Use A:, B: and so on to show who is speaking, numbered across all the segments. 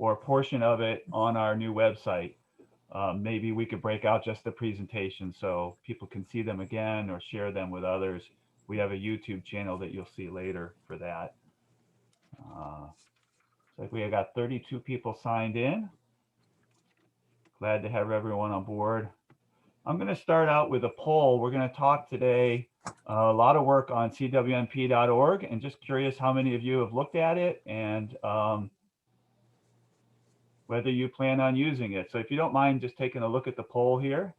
A: or a portion of it on our new website. Maybe we could break out just the presentation so people can see them again or share them with others. We have a YouTube channel that you'll see later for that. So we have got 32 people signed in. Glad to have everyone on board. I'm going to start out with a poll. We're going to talk today a lot of work on CWMP.org, and just curious how many of you have looked at it and whether you plan on using it. So if you don't mind just taking a look at the poll here.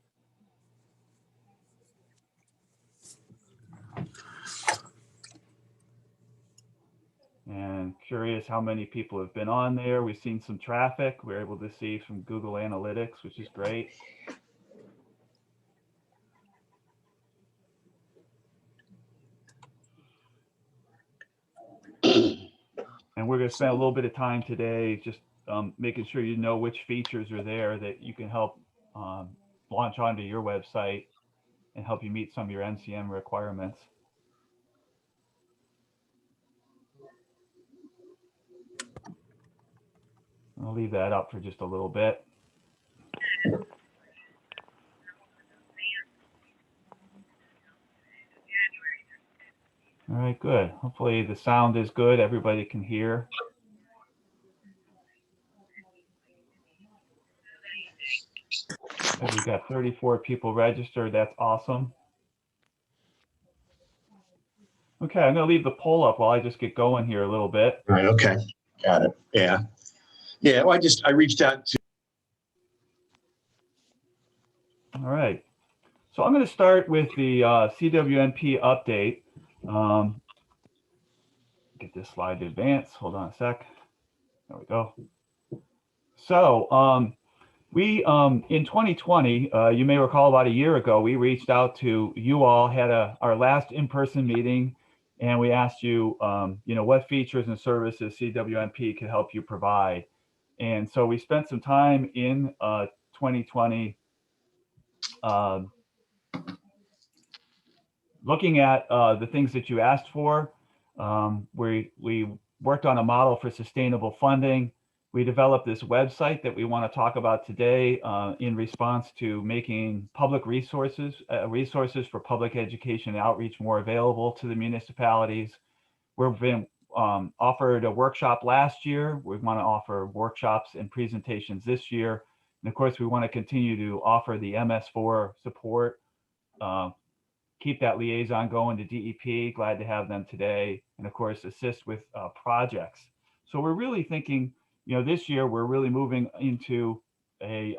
A: And curious how many people have been on there. We've seen some traffic. We're able to see from Google Analytics, which is great. And we're going to spend a little bit of time today just making sure you know which features are there that you can help launch onto your website and help you meet some of your NCM requirements. I'll leave that up for just a little bit. All right, good. Hopefully the sound is good. Everybody can hear. We've got 34 people registered. That's awesome. Okay, I'm going to leave the poll up while I just get going here a little bit.
B: All right. Okay. Got it. Yeah. Yeah. Well, I reached out to.
A: All right. So I'm going to start with the CWMP update. Get this slide to advance. Hold on a sec. There we go. So we in 2020, you may recall about a year ago, we reached out to you all, had our last in-person meeting, and we asked you, you know, what features and services CWMP could help you provide. And so we spent some time in 2020 looking at the things that you asked for. We worked on a model for sustainable funding. We developed this website that we want to talk about today in response to making public resources for public education and outreach more available to the municipalities. We've been offered a workshop last year. We want to offer workshops and presentations this year. And of course, we want to continue to offer the MS4 support, keep that liaison going to DEP, glad to have them today, and of course, assist with projects. So we're really thinking, you know, this year we're really moving into a,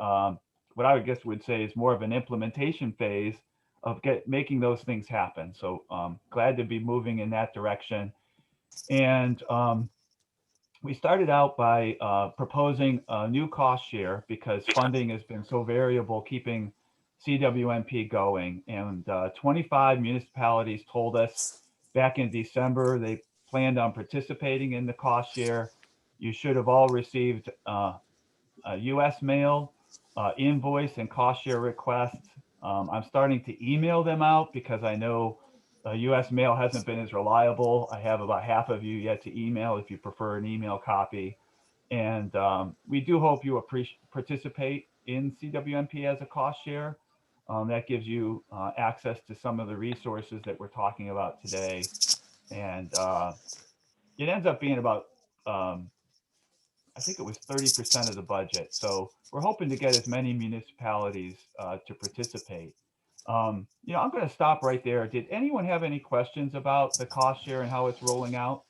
A: what I would say is more of an implementation phase of making those things happen. So glad to be moving in that direction. And we started out by proposing a new cost share because funding has been so variable keeping CWMP going. And 25 municipalities told us back in December they planned on participating in the cost share. You should have all received a US mail, invoice, and cost share requests. I'm starting to email them out because I know US mail hasn't been as reliable. I have about half of you yet to email if you prefer an email copy. And we do hope you participate in CWMP as a cost share. That gives you access to some of the resources that we're talking about today. And it ends up being about, I think it was 30% of the budget. So we're hoping to get as many municipalities to participate. You know, I'm going to stop right there. Did anyone have any questions about the cost share and how it's rolling out?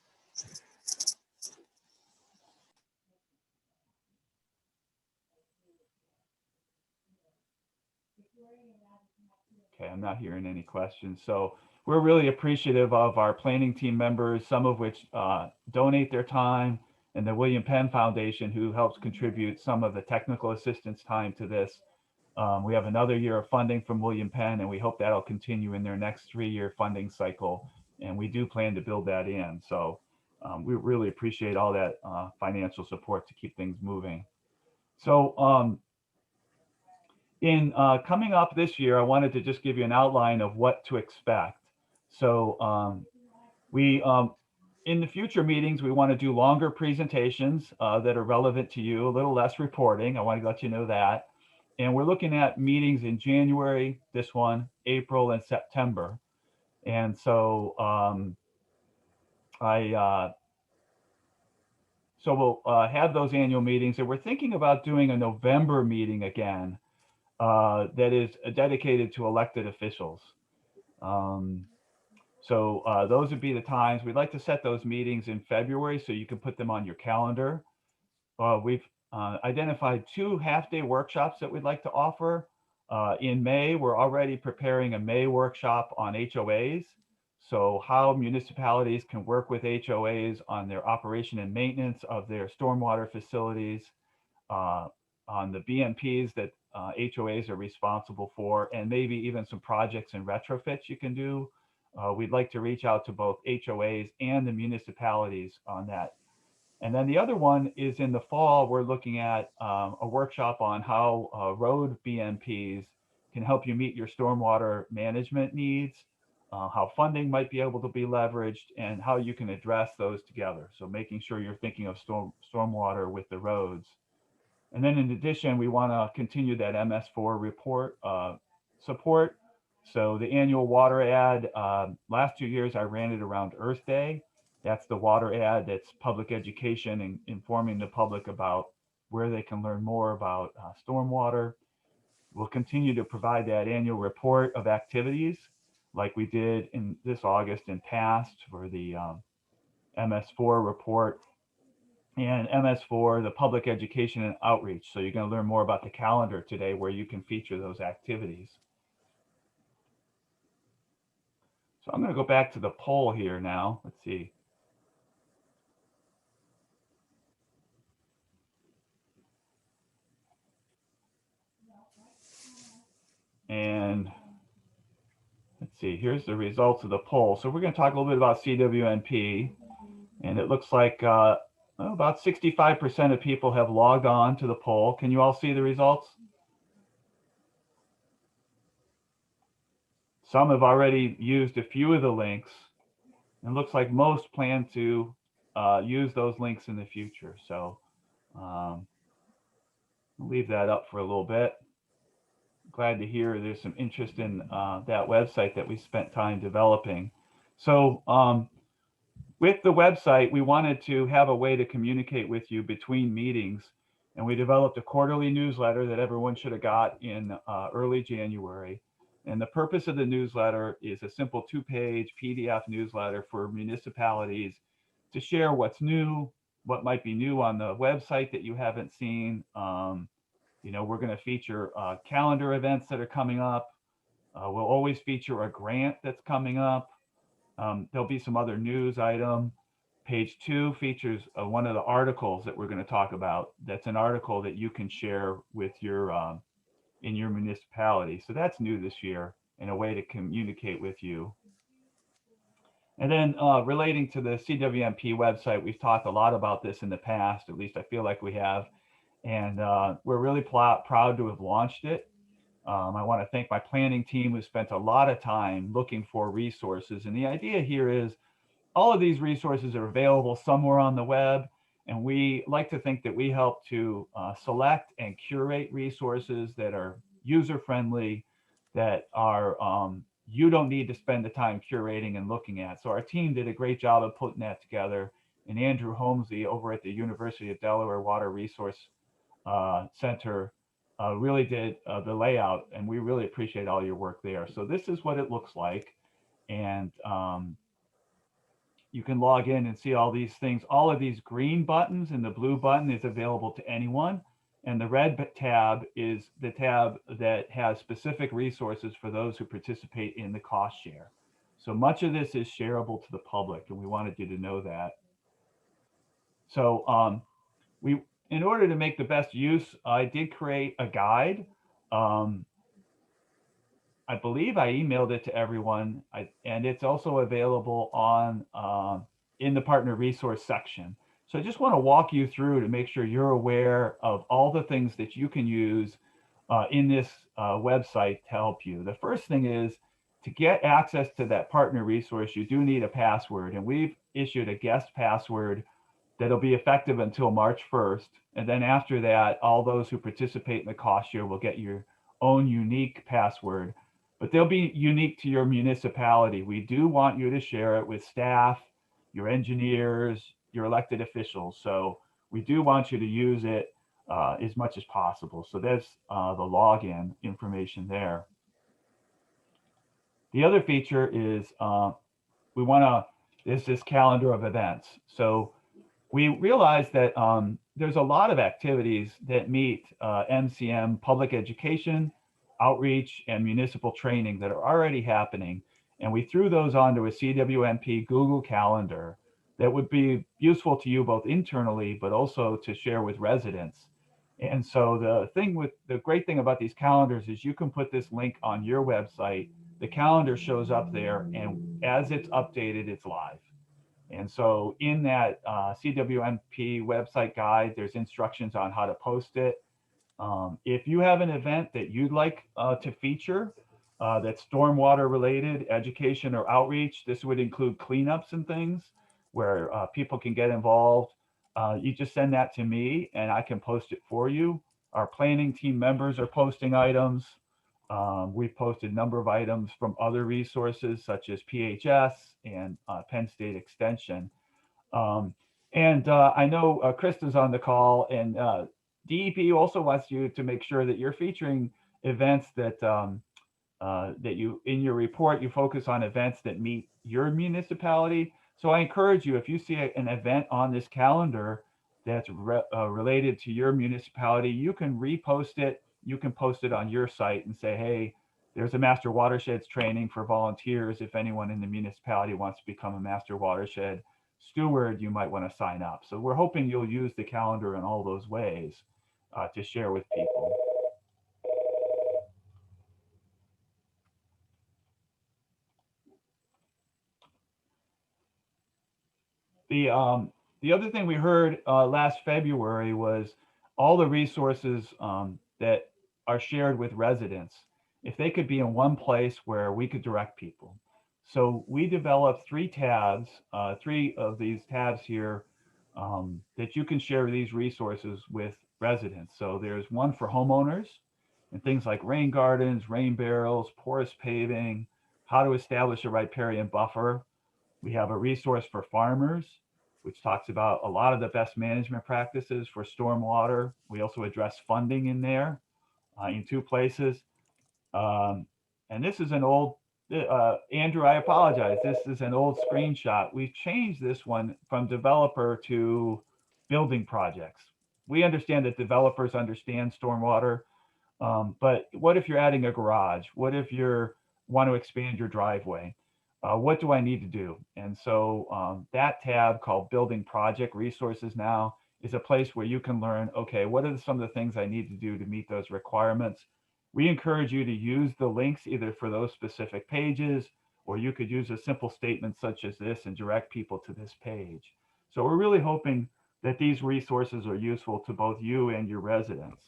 A: Okay, I'm not hearing any questions. So we're really appreciative of our planning team members, some of which donate their time, and the William Penn Foundation, who helps contribute some of the technical assistance time to this. We have another year of funding from William Penn, and we hope that'll continue in their next 3-year funding cycle. And we do plan to build that in. So we really appreciate all that financial support to keep things moving. So in coming up this year, I wanted to just give you an outline of what to expect. So we In the future meetings, we want to do longer presentations that are relevant to you, a little less reporting. I want to let you know that. And we're looking at meetings in January, this one, April, and September. And so we'll have those annual meetings, and we're thinking about doing a November meeting again that is dedicated to elected officials. Those would be the times. We'd like to set those meetings in February so you can put them on your calendar. We've identified 2 half-day workshops that we'd like to offer. In May, we're already preparing a May workshop on HOAs. So how municipalities can work with HOAs on their operation and maintenance of their stormwater facilities, on the BMPs that HOAs are responsible for, and maybe even some projects and retrofits you can do. We'd like to reach out to both HOAs and the municipalities on that. And then the other one is in the fall, we're looking at a workshop on how road BMPs can help you meet your stormwater management needs, how funding might be able to be leveraged, and how you can address those together. So making sure you're thinking of stormwater with the roads. And then in addition, we want to continue that MS4 report support. So the annual water ad, last 2 years, I ran it around Earth Day. That's the water ad that's public education and informing the public about where they can learn more about stormwater. We'll continue to provide that annual report of activities like we did in this August and past for the MS4 report. And MS4, the public education and outreach. So you're going to learn more about the calendar today where you can feature those activities. So I'm going to go back to the poll here now. Let's see. And let's see, here's the results of the poll. So we're going to talk a little bit about CWMP. And it looks like about 65% of people have logged on to the poll. Can you all see the results? Some have already used a few of the links. And it looks like most plan to use those links in the future. So I'll leave that up for a little bit. Glad to hear there's some interest in that website that we spent time developing. So with the website, we wanted to have a way to communicate with you between meetings. And we developed a quarterly newsletter that everyone should have got in early January. And the purpose of the newsletter is a simple 2-page PDF newsletter for municipalities to share what's new, what might be new on the website that you haven't seen. You know, we're going to feature calendar events that are coming up. We'll always feature a grant that's coming up. There'll be some other news item. Page 2 features one of the articles that we're going to talk about. That's an article that you can share with your in your municipality. So that's new this year and a way to communicate with you. And then relating to the CWMP website, we've talked a lot about this in the past, at least I feel like we have. And we're really proud to have launched it. I want to thank my planning team who spent a lot of time looking for resources. And the idea here is all of these resources are available somewhere on the web. And we like to think that we help to select and curate resources that are user-friendly, that are you don't need to spend the time curating and looking at. So our team did a great job of putting that together. And Andrew Holmesy over at the University of Delaware Water Resource Center really did the layout, and we really appreciate all your work there. So this is what it looks like. And you can log in and see all these things. All of these green buttons and the blue button is available to anyone. And the red tab is the tab that has specific resources for those who participate in the cost share. So much of this is shareable to the public, and we wanted you to know that. So in order to make the best use, I did create a guide. I believe I emailed it to everyone, and it's also available on in the partner resource section. So I just want to walk you through to make sure you're aware of all the things that you can use in this website to help you. The first thing is to get access to that partner resource, you do need a password. And we've issued a guest password that'll be effective until March 1st. And then after that, all those who participate in the cost share will get your own unique password, but they'll be unique to your municipality. We do want you to share it with staff, your engineers, your elected officials. So we do want you to use it as much as possible. So there's the login information there. The other feature is is this calendar of events. So we realize that there's a lot of activities that meet MCM public education, outreach, and municipal training that are already happening. And we threw those onto a CWMP Google Calendar that would be useful to you both internally, but also to share with residents. And so the great thing about these calendars is you can put this link on your website. The calendar shows up there, and as it's updated, it's live. And so in that CWMP website guide, there's instructions on how to post it. If you have an event that you'd like to feature that's stormwater related, education or outreach, this would include cleanups and things where people can get involved. You just send that to me and I can post it for you. Our planning team members are posting items. We've posted a number of items from other resources such as PHS and Penn State Extension. I know Krista's on the call, and DEP also wants you to make sure that you're featuring events that that you, in your report, you focus on events that meet your municipality. So I encourage you, if you see an event on this calendar that's related to your municipality, you can repost it. You can post it on your site and say, hey, there's a master watersheds training for volunteers. If anyone in the municipality wants to become a master watershed steward, you might want to sign up. So we're hoping you'll use the calendar in all those ways to share with people. The other thing we heard last February was all the resources that are shared with residents, if they could be in one place where we could direct people. So we developed three tabs, three of these tabs here that you can share these resources with residents. So there's one for homeowners and things like rain gardens, rain barrels, porous paving, how to establish a riparian buffer. We have a resource for farmers, which talks about a lot of the best management practices for stormwater. We also address funding in there in two places. And this is an old, Andrew, I apologize. This is an old screenshot. We've changed this one from developer to building projects. We understand that developers understand stormwater, but what if you're adding a garage? What if you want to expand your driveway? What do I need to do? And so that tab called Building Project Resources now is a place where you can learn, okay, what are some of the things I need to do to meet those requirements? We encourage you to use the links either for those specific pages, or you could use a simple statement such as this and direct people to this page. So we're really hoping that these resources are useful to both you and your residents.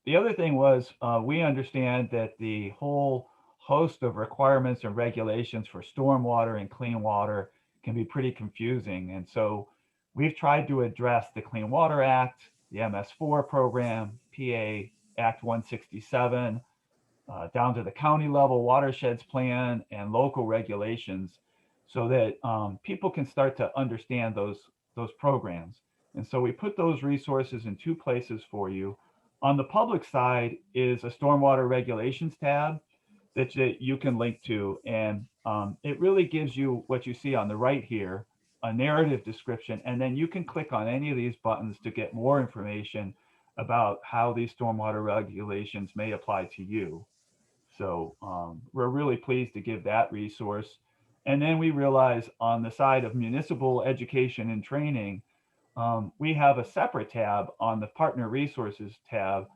A: The other thing was we understand that the whole host of requirements and regulations for stormwater and clean water can be pretty confusing. And so we've tried to address the Clean Water Act, the MS4 program, PA Act 167, down to the county level watersheds plan and local regulations so that people can start to understand those programs. And so we put those resources in two places for you. On the public side is a stormwater regulations tab that you can link to. And it really gives you what you see on the right here, a narrative description. And then you can click on any of these buttons to get more information about how these stormwater regulations may apply to you. So we're really pleased to give that resource. And then we realize on the side of municipal education and training, we have a separate tab on the partner resources tab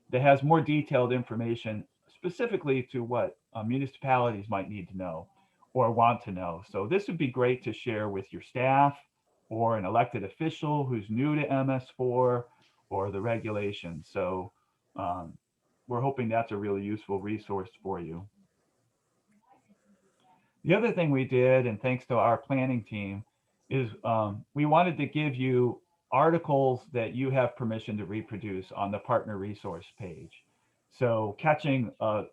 A: that has more detailed information specifically to what municipalities might need to know or want to know. So this would be great to share with your staff or an elected official who's new to MS4 or the regulations. So we're hoping that's a really useful resource for you. The other thing we did, and thanks to our planning team, is we wanted to give you articles that you have permission to reproduce on the partner resource page. So catching the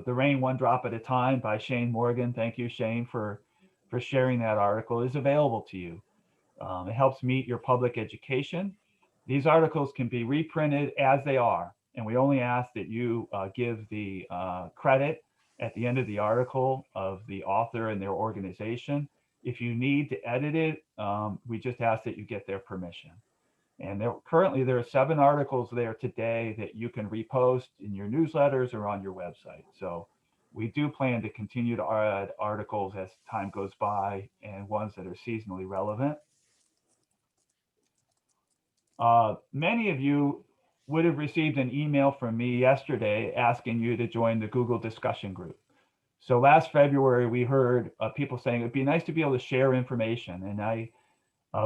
A: rain one drop at a time by Shane Morgan. Thank you, Shane, for sharing that article, is available to you. It helps meet your public education. These articles can be reprinted as they are, and we only ask that you give the credit at the end of the article of the author and their organization. If you need to edit it, we just ask that you get their permission. And currently there are 7 articles there today that you can repost in your newsletters or on your website. So we do plan to continue to add articles as time goes by, and ones that are seasonally relevant. Many of you would have received an email from me yesterday asking you to join the Google discussion group. So last February, we heard people saying it'd be nice to be able to share information. And I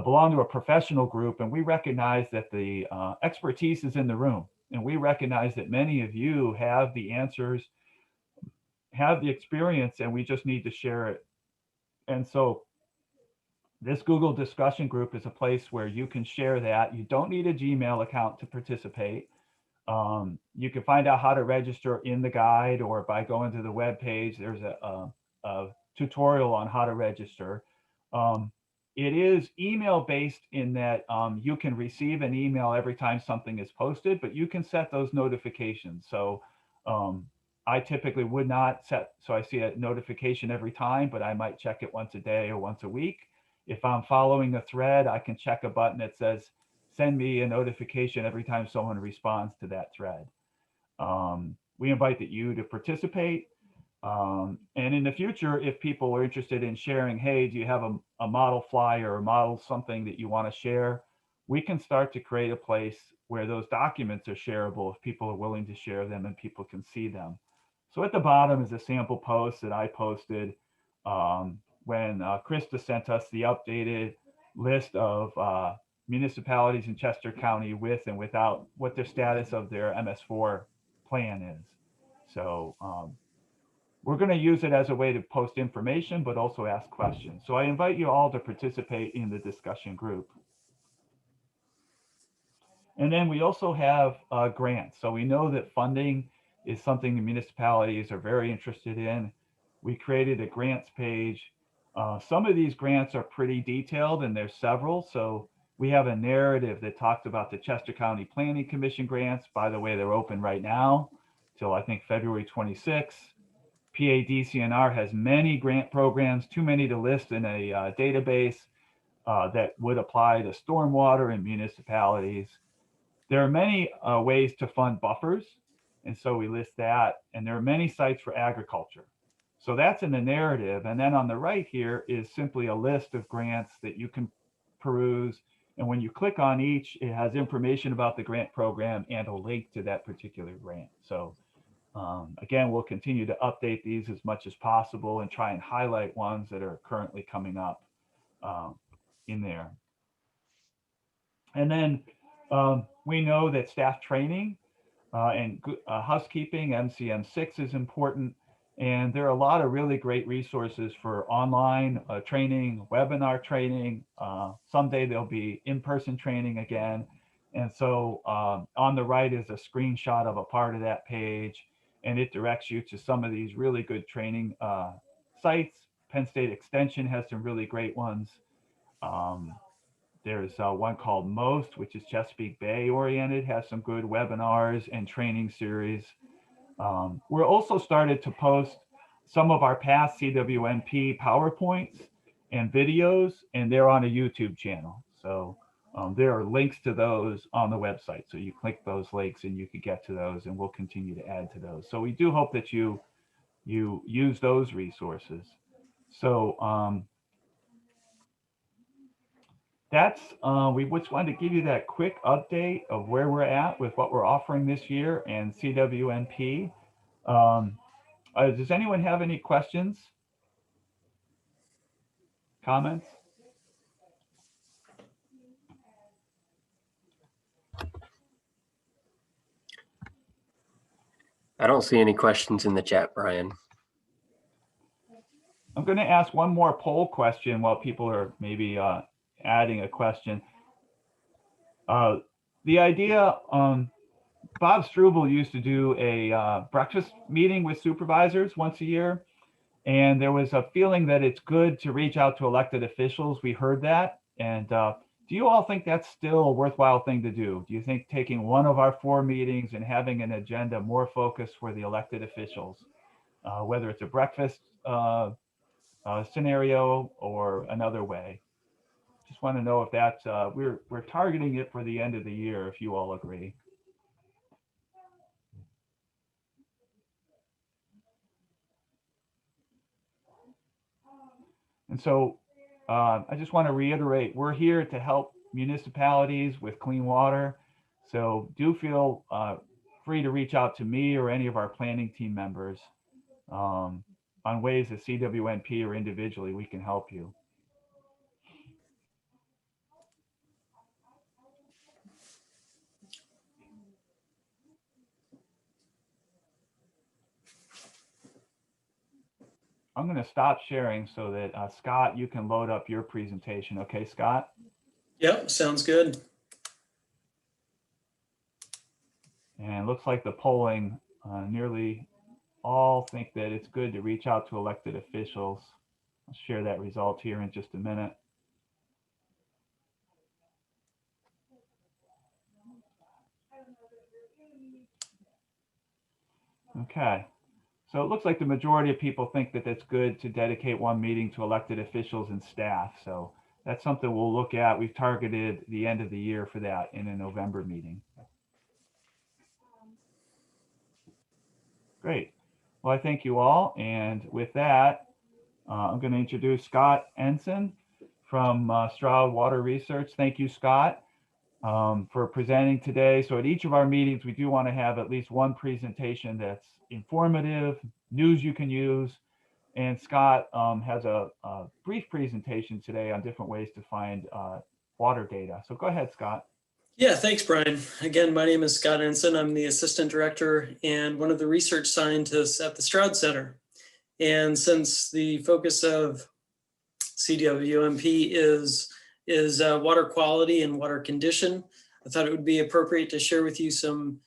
A: belong to a professional group, and we recognize that the expertise is in the room. And we recognize that many of you have the answers, have the experience, and we just need to share it. And so this Google discussion group is a place where you can share that. You don't need a Gmail account to participate. You can find out how to register in the guide or by going to the web page. There's a tutorial on how to register. It is email based in that you can receive an email every time something is posted, but you can set those notifications. So I typically would not set, so I see a notification every time, but I might check it once a day or once a week. If I'm following a thread, I can check a button that says, send me a notification every time someone responds to that thread. We invite you to participate. And in the future, if people are interested in sharing, hey, do you have a model flyer or model something that you want to share? We can start to create a place where those documents are shareable if people are willing to share them and people can see them. So at the bottom is a sample post that I posted when Krista sent us the updated list of municipalities in Chester County with and without what the status of their MS4 plan is. So we're going to use it as a way to post information, but also ask questions. So I invite you all to participate in the discussion group. And then we also have grants. So we know that funding is something the municipalities are very interested in. We created a grants page. Some of these grants are pretty detailed, and there's several. So we have a narrative that talks about the Chester County Planning Commission grants. By the way, they're open right now till I think February 26th. PADCNR has many grant programs, too many to list in a database that would apply to stormwater and municipalities. There are many ways to fund buffers, and so we list that. And there are many sites for agriculture. So that's in the narrative. And then on the right here is simply a list of grants that you can peruse. And when you click on each, it has information about the grant program and a link to that particular grant. So again, we'll continue to update these as much as possible and try and highlight ones that are currently coming up in there. And then we know that staff training and housekeeping, MCM6 is important. And there are a lot of really great resources for online training, webinar training. Someday there'll be in-person training again. And so on the right is a screenshot of a part of that page, and it directs you to some of these really good training sites. Penn State Extension has some really great ones. There's one called MOST, which is Chesapeake Bay oriented, has some good webinars and training series. We're also started to post some of our past CWMP PowerPoints and videos, and they're on a YouTube channel. So there are links to those on the website. So you click those links and you can get to those, and we'll continue to add to those. So we do hope that you use those resources. So that's, we just wanted to give you that quick update of where we're at with what we're offering this year and CWMP. Does anyone have any questions? Comments?
C: I don't see any questions in the chat, Brian.
A: going to ask one more poll question while people are maybe adding a question. The idea, Bob Struble used to do a breakfast meeting with supervisors once a year, and there was a feeling that it's good to reach out to elected officials. We heard that, and do you all think that's still a worthwhile thing to do? Do you think taking one of our 4 meetings and having an agenda more focused for the elected officials, whether it's a breakfast scenario or another way? Just want to know if that's, we're targeting it for the end of the year, if you all agree. And so I just want to reiterate, we're here to help municipalities with clean water. So do feel free to reach out to me or any of our planning team members on ways that CWMP or individually we can help you. I'm going to stop sharing so that Scott, you can load up your presentation. Okay, Scott?
C: Yep, sounds good.
A: And it looks like the polling, nearly all think that it's good to reach out to elected officials. I'll share that result here in just a minute. Okay. So it looks like the majority of people think that it's good to dedicate one meeting to elected officials and staff. So that's something we'll look at. We've targeted the end of the year for that in a November meeting. Great. Well, I thank you all. And with that, I'm going to introduce Scott Ensign from Stroud Water Research. Thank you, Scott, for presenting today. So at each of our meetings, we do want to have at least one presentation that's informative, news you can use. And Scott has a brief presentation today on different ways to find water data. So go ahead, Scott.
C: Yeah, thanks, Brian. Again, my name is Scott Ensign. I'm the assistant director and one of the research scientists at the Stroud Center. And since the focus of CWMP is water quality and water condition, I thought it would be appropriate to share with you some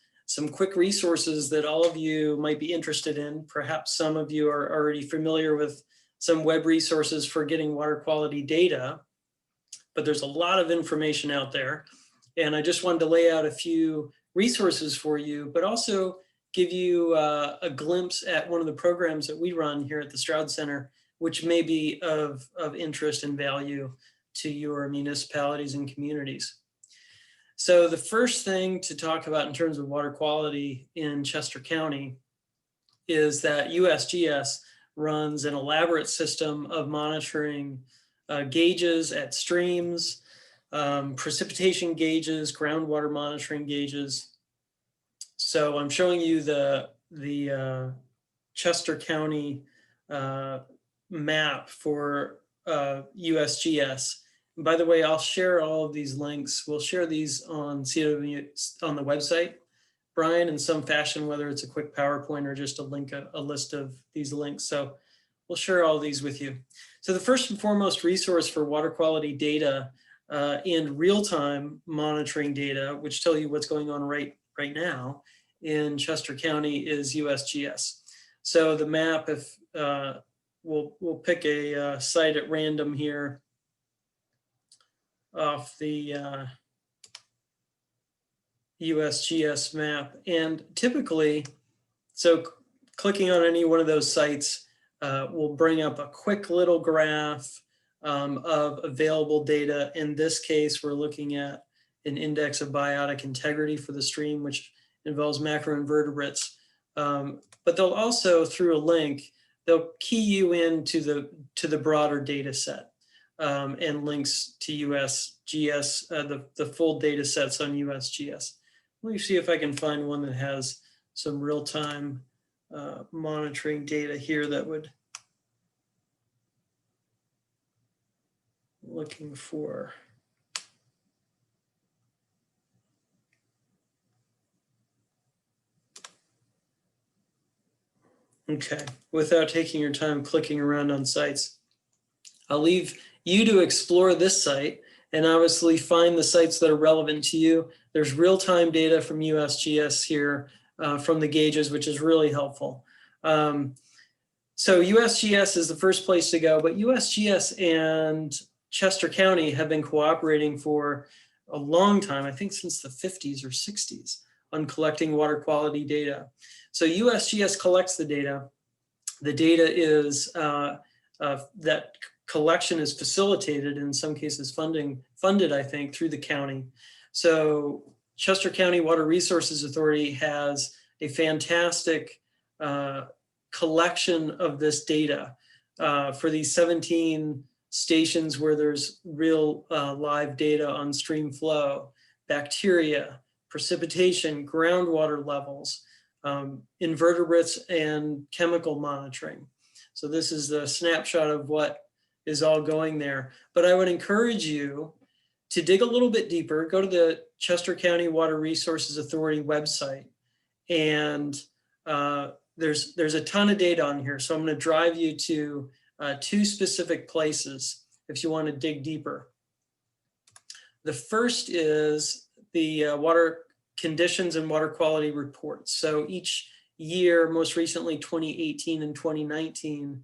C: quick resources that all of you might be interested in. Perhaps some of you are already familiar with some web resources for getting water quality data, but there's a lot of information out there. And I just wanted to lay out a few resources for you, but also give you a glimpse at one of the programs that we run here at the Stroud Center, which may be of interest and value to your municipalities and communities. So the first thing to talk about in terms of water quality in Chester County is that USGS runs an elaborate system of monitoring gauges at streams, precipitation gauges, groundwater monitoring gauges. So I'm showing you the Chester County map for USGS. And by the way, I'll share all of these links. We'll share these on CW on the website, Brian, in some fashion, whether it's a quick PowerPoint or just a list of these links. So we'll share all these with you. So the first and foremost resource for water quality data and real-time monitoring data, which tell you what's going on right now in Chester County, is USGS. So the map, if we'll pick a site at random here off the USGS map, and typically, so clicking on any one of those sites will bring up a quick little graph of available data. In this case, we're looking at an index of biotic integrity for the stream, which involves macroinvertebrates. But they'll also, through a link, they'll key you into the broader data set and links to USGS, the full data sets on USGS. Let me see if I can find one that has some real-time monitoring data here that would, looking for. Okay, without taking your time clicking around on sites, I'll leave you to explore this site and obviously find the sites that are relevant to you. There's real-time data from USGS here from the gauges, which is really helpful. So USGS is the first place to go, but USGS and Chester County have been cooperating for a long time, I think since the 50s or 60s, on collecting water quality data. So USGS collects the data. The data is, that collection is facilitated, in some cases funded, I think, through the county. So Chester County Water Resources Authority has a fantastic collection of this data for these 17 stations where there's real live data on stream flow, bacteria, precipitation, groundwater levels, invertebrates, and chemical monitoring. So this is the snapshot of what is all going there. But I would encourage you to dig a little bit deeper, go to the Chester County Water Resources Authority website, and there's a ton of data on here. So I'm going to drive you to two specific places if you want to dig deeper. The first is the water conditions and water quality reports. So each year, most recently 2018 and 2019,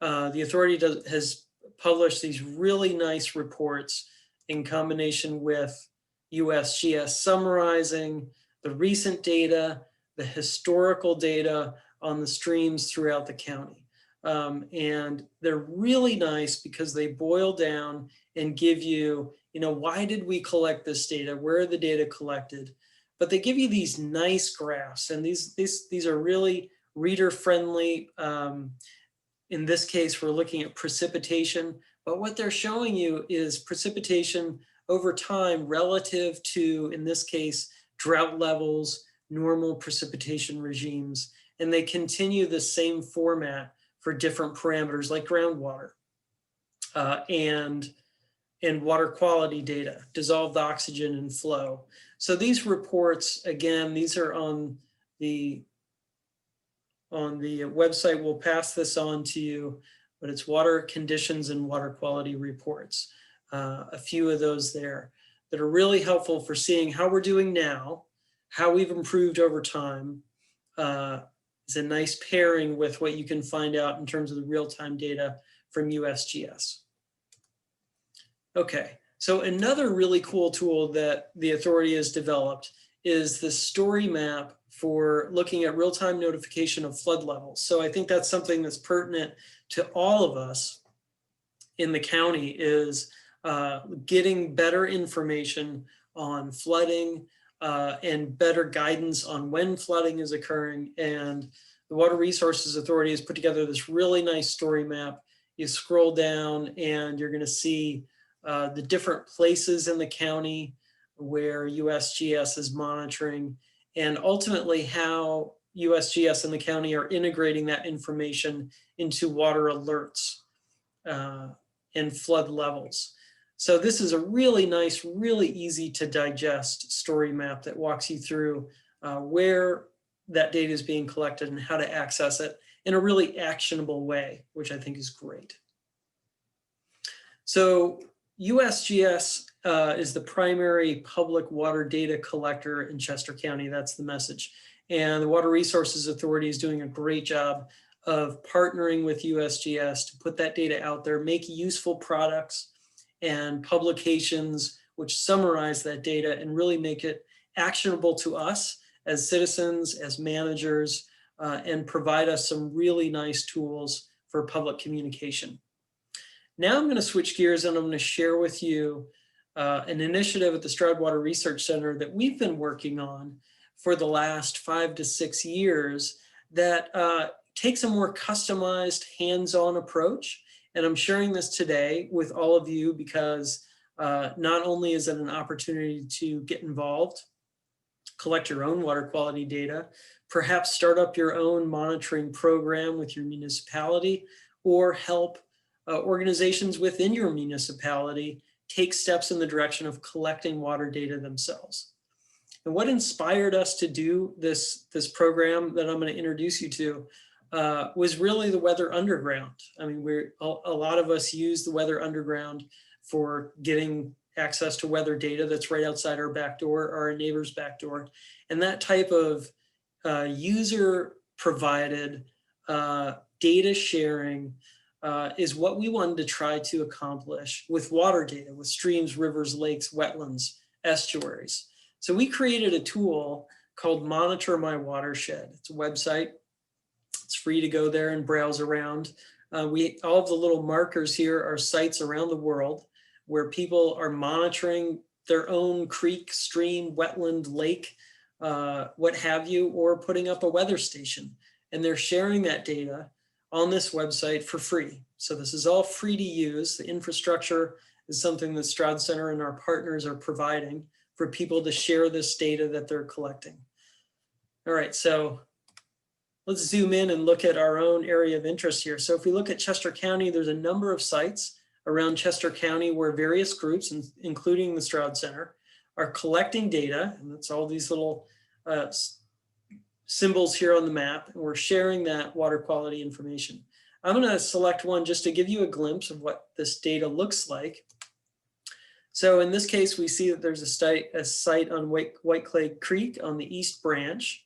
C: the authority has published these really nice reports in combination with USGS summarizing the recent data, the historical data on the streams throughout the county. And they're really nice because they boil down and give you, why did we collect this data? Where are the data collected? But they give you these nice graphs, and these are really reader friendly. In this case, we're looking at precipitation, but what they're showing you is precipitation over time relative to, in this case, drought levels, normal precipitation regimes, and they continue the same format for different parameters like groundwater and water quality data, dissolved oxygen and flow. So these reports, again, these are on the website. We'll pass this on to you, but it's water conditions and water quality reports. A few of those there that are really helpful for seeing how we're doing now, how we've improved over time. Is a nice pairing with what you can find out in terms of the real-time data from USGS. Okay, so another really cool tool that the authority has developed is the story map for looking at real-time notification of flood levels. So I think that's something that's pertinent to all of us in the county, is getting better information on flooding and better guidance on when flooding is occurring. And the Water Resources Authority has put together this really nice story map. You scroll down and you're going to see the different places in the county where USGS is monitoring, and ultimately how USGS and the county are integrating that information into water alerts and flood levels. So this is a really nice, really easy to digest story map that walks you through where that data is being collected and how to access it in a really actionable way, which I think is great. So USGS is the primary public water data collector in Chester County. That's the message. And the Water Resources Authority is doing a great job of partnering with USGS to put that data out there, make useful products and publications which summarize that data and really make it actionable to us as citizens, as managers, and provide us some really nice tools for public communication. Now I'm going to switch gears and I'm going to share with you an initiative at the Stroud Water Research Center that we've been working on for the last 5 to 6 years that takes a more customized, hands-on approach. And I'm sharing this today with all of you because not only is it an opportunity to get involved, collect your own water quality data, perhaps start up your own monitoring program with your municipality, or help organizations within your municipality take steps in the direction of collecting water data themselves. And what inspired us to do this program that I'm going to introduce you to was really the Weather Underground. I mean, a lot of us use the Weather Underground for getting access to weather data that's right outside our back door or our neighbor's back door. And that type of user provided data sharing is what we wanted to try to accomplish with water data, with streams, rivers, lakes, wetlands, estuaries. So we created a tool called Monitor My Watershed. It's a website. It's free to go there and browse around. All of the little markers here are sites around the world where people are monitoring their own creek, stream, wetland, lake, what have you, or putting up a weather station. And they're sharing that data on this website for free. So this is all free to use. The infrastructure is something that Stroud Center and our partners are providing for people to share this data that they're collecting. All right, so let's zoom in and look at our own area of interest here. So if we look at Chester County, there's a number of sites around Chester County where various groups, including the Stroud Center, are collecting data. And that's all these little symbols here on the map. And we're sharing that water quality information. I'm going to select one just to give you a glimpse of what this data looks like. So in this case, we see that there's a site on White Clay Creek on the East Branch.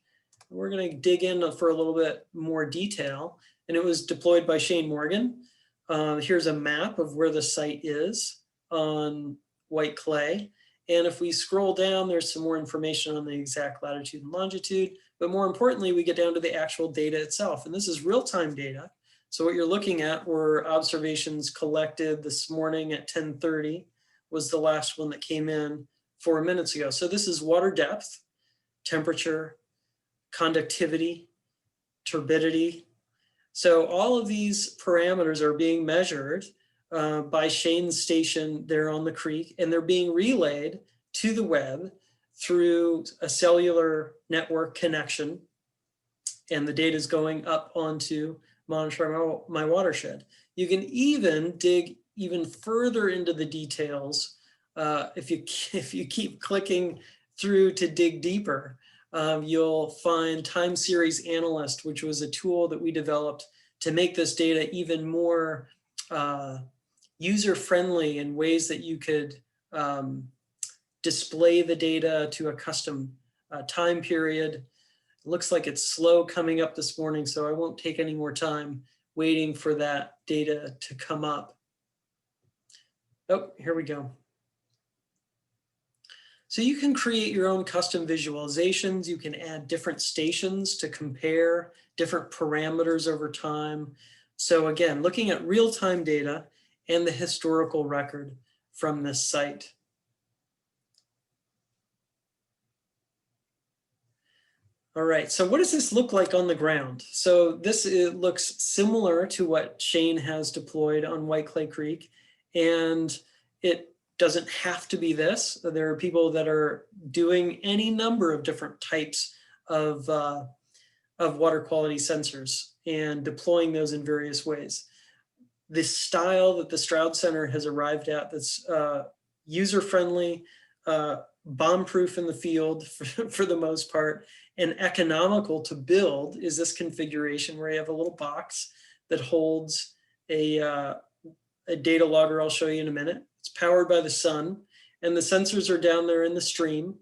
C: We're going to dig in for a little bit more detail. And it was deployed by Shane Morgan. Here's a map of where the site is on White Clay. And if we scroll down, there's some more information on the exact latitude and longitude. But more importantly, we get down to the actual data itself. And this is real-time data. So what you're looking at were observations collected this morning at 10:30 was the last one that came in 4 minutes ago. So this is water depth, temperature, conductivity, turbidity. So all of these parameters are being measured by Shane's station there on the creek, and they're being relayed to the web through a cellular network connection. And the data is going up onto Monitor My Watershed. You can even dig even further into the details if you keep clicking through to dig deeper. You'll find Time Series Analyst, which was a tool that we developed to make this data even more user-friendly in ways that you could display the data to a custom time period. It looks like it's slow coming up this morning, so I won't take any more time waiting for that data to come up. Oh, here we go. So you can create your own custom visualizations. You can add different stations to compare different parameters over time. So again, looking at real-time data and the historical record from this site. All right, so what does this look like on the ground? So this looks similar to what Shane has deployed on White Clay Creek, and it doesn't have to be this. There are people that are doing any number of different types of water quality sensors and deploying those in various ways. The style that the Stroud Center has arrived at that's user-friendly, bomb-proof in the field for the most part, and economical to build is this configuration where you have a little box that holds a data logger I'll show you in a minute. It's powered by the sun, and the sensors are down there in the stream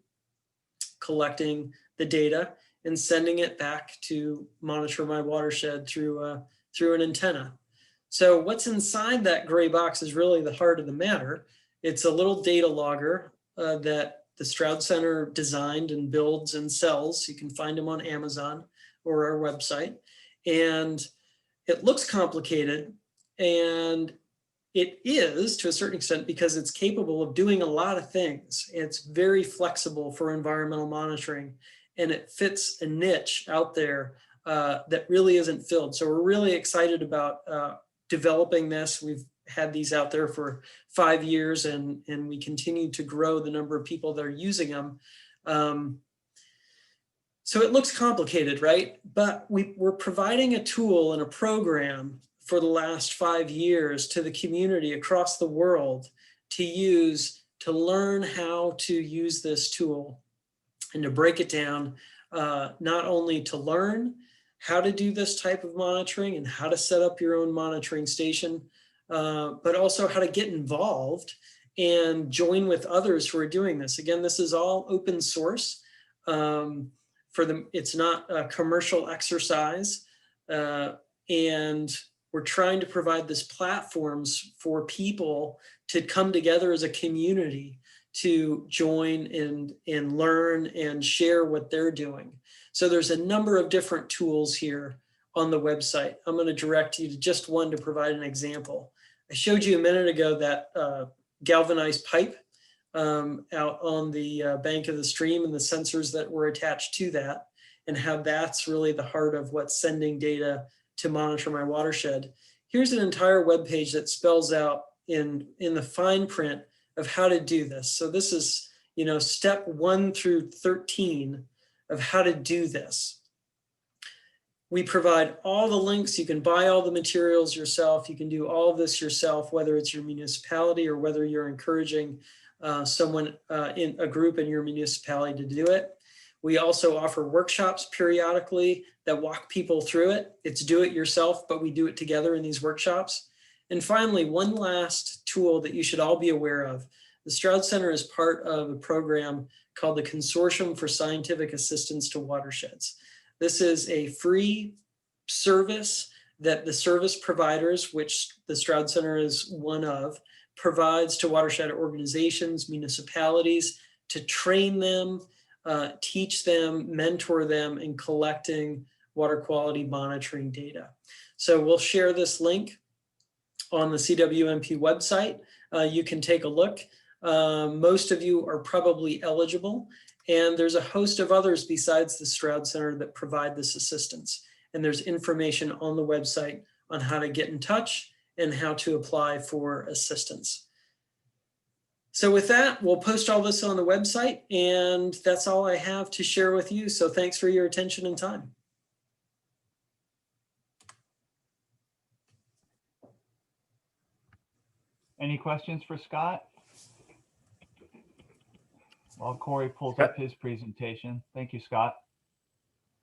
C: collecting the data and sending it back to Monitor My Watershed through an antenna. So what's inside that gray box is really the heart of the matter. It's a little data logger that the Stroud Center designed and builds and sells. You can find them on Amazon or our website. And it looks complicated, and it is to a certain extent because it's capable of doing a lot of things. It's very flexible for environmental monitoring, and it fits a niche out there that really isn't filled. So we're really excited about developing this. We've had these out there for 5 years, and we continue to grow the number of people that are using them. So it looks complicated, right? But we're providing a tool and a program for the last 5 years to the community across the world to use, to learn how to use this tool and to break it down, not only to learn how to do this type of monitoring and how to set up your own monitoring station, but also how to get involved and join with others who are doing this. Again, this is all open source. It's not a commercial exercise. And we're trying to provide this platforms for people to come together as a community to join and learn and share what they're doing. So there's a number of different tools here on the website. I'm going to direct you to just one to provide an example. I showed you a minute ago that galvanized pipe out on the bank of the stream and the sensors that were attached to that, and how that's really the heart of what's sending data to monitor my watershed. Here's an entire web page that spells out in the fine print of how to do this. So this is, step 1 through 13 of how to do this. We provide all the links. You can buy all the materials yourself. You can do all of this yourself, whether it's your municipality or whether you're encouraging someone in a group in your municipality to do it. We also offer workshops periodically that walk people through it. It's do it yourself, but we do it together in these workshops. And finally, one last tool that you should all be aware of. The Stroud Center is part of a program called the Consortium for Scientific Assistance to Watersheds. This is a free service that the service providers, which the Stroud Center is one of, provides to watershed organizations, municipalities, to train them, teach them, mentor them in collecting water quality monitoring data. So we'll share this link on the CWMP website. You can take a look. Most of you are probably eligible, and there's a host of others besides the Stroud Center that provide this assistance. And there's information on the website on how to get in touch and how to apply for assistance. So with that, we'll post all this on the website, and that's all I have to share with you. So thanks for your attention and time.
A: Any questions for Scott? While Corey pulls up his presentation. Thank you, Scott.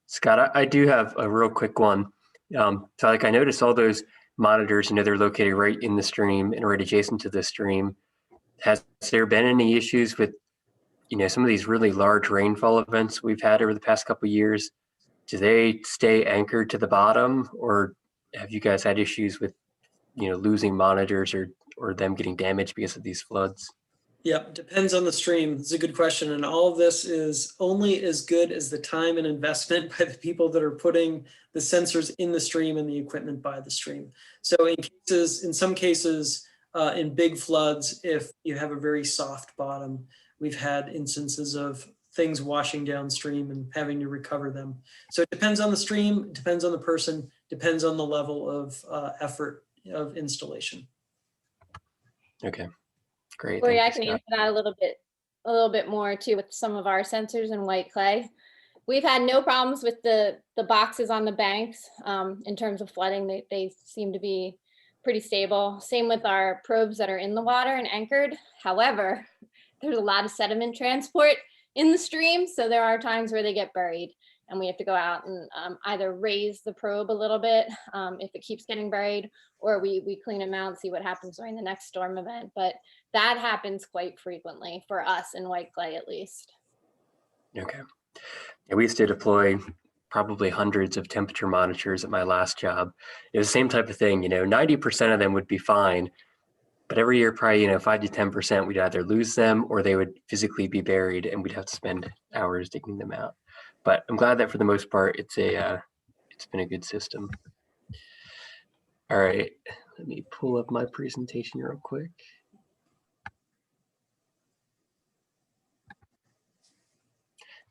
D: Scott, I do have a real quick one. So like I noticed all those monitors, they're located right in the stream and right adjacent to the stream. Has there been any issues with, some of these really large rainfall events we've had over the past couple of years? Do they stay anchored to the bottom, or have you guys had issues with, losing monitors or them getting damaged because of these floods?
C: Yeah, depends on the stream. It's a good question. And all of this is only as good as the time and investment by the people that are putting the sensors in the stream and the equipment by the stream. So in some cases, in big floods, if you have a very soft bottom, we've had instances of things washing downstream and having to recover them. So it depends on the stream, it depends on the person, depends on the level of effort of installation.
D: Okay, great.
E: Corey, I can answer that a little bit more too with some of our sensors in white clay. We've had no problems with the boxes on the banks in terms of flooding. They seem to be pretty stable. Same with our probes that are in the water and anchored. However, there's a lot of sediment transport in the stream. So there are times where they get buried and we have to go out and either raise the probe a little bit if it keeps getting buried, or we clean them out and see what happens during the next storm event. But that happens quite frequently for us in white clay, at least.
D: Okay. Yeah, we used to deploy probably hundreds of temperature monitors at my last job. It was the same type of thing, 90% of them would be fine, but every year probably, 5 to 10%, we'd either lose them or they would physically be buried and we'd have to spend hours digging them out. But I'm glad that for the most part, it's been a good system. All right, let me pull up my presentation real quick.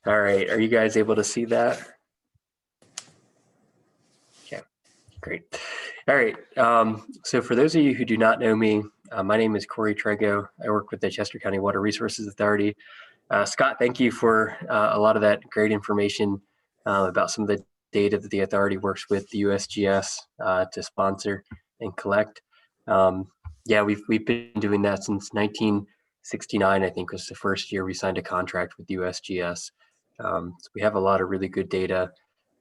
D: All right, are you guys able to see that? Okay, great. All right, so for those of you who do not know me, my name is Corey Trego. I work with the Chester County Water Resources Authority. Scott, thank you for a lot of that great information about some of the data that the authority works with the USGS to sponsor and collect. Yeah, we've been doing that since 1969, I think was the first year we signed a contract with USGS. So we have a lot of really good data.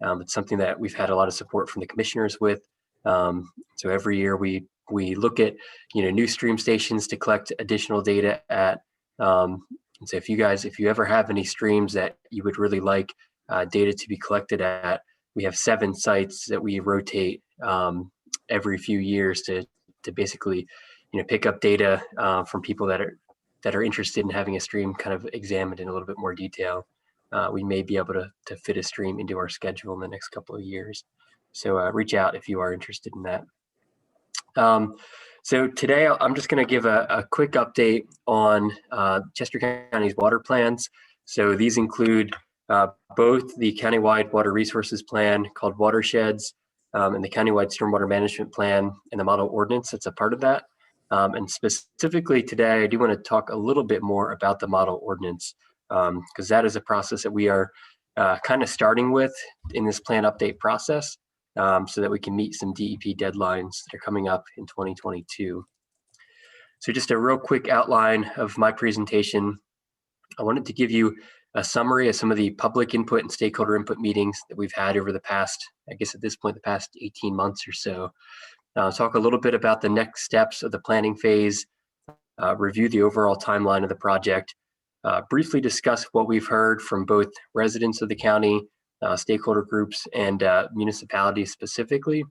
D: It's something that we've had a lot of support from the commissioners with. So every year we look at, new stream stations to collect additional data at. And so if you ever have any streams that you would really like data to be collected at, we have 7 sites that we rotate every few years to basically, pick up data from people that are interested in having a stream kind of examined in a little bit more detail. We may be able to fit a stream into our schedule in the next couple of years. So reach out if you are interested in that. So today I'm just going to give a quick update on Chester County's water plans. So these include both the countywide water resources plan called Watersheds and the countywide stormwater management plan and the model ordinance that's a part of that. And specifically today, I do want to talk a little bit more about the model ordinance because that is a process that we are kind of starting with in this plan update process so that we can meet some DEP deadlines that are coming up in 2022. So just a real quick outline of my presentation. I wanted to give you a summary of some of the public input and stakeholder input meetings that we've had over the past, I guess at this point, the past 18 months or so. Talk a little bit about the next steps of the planning phase, review the overall timeline of the project, briefly discuss what we've heard from both residents of the county, stakeholder groups, and municipalities specifically.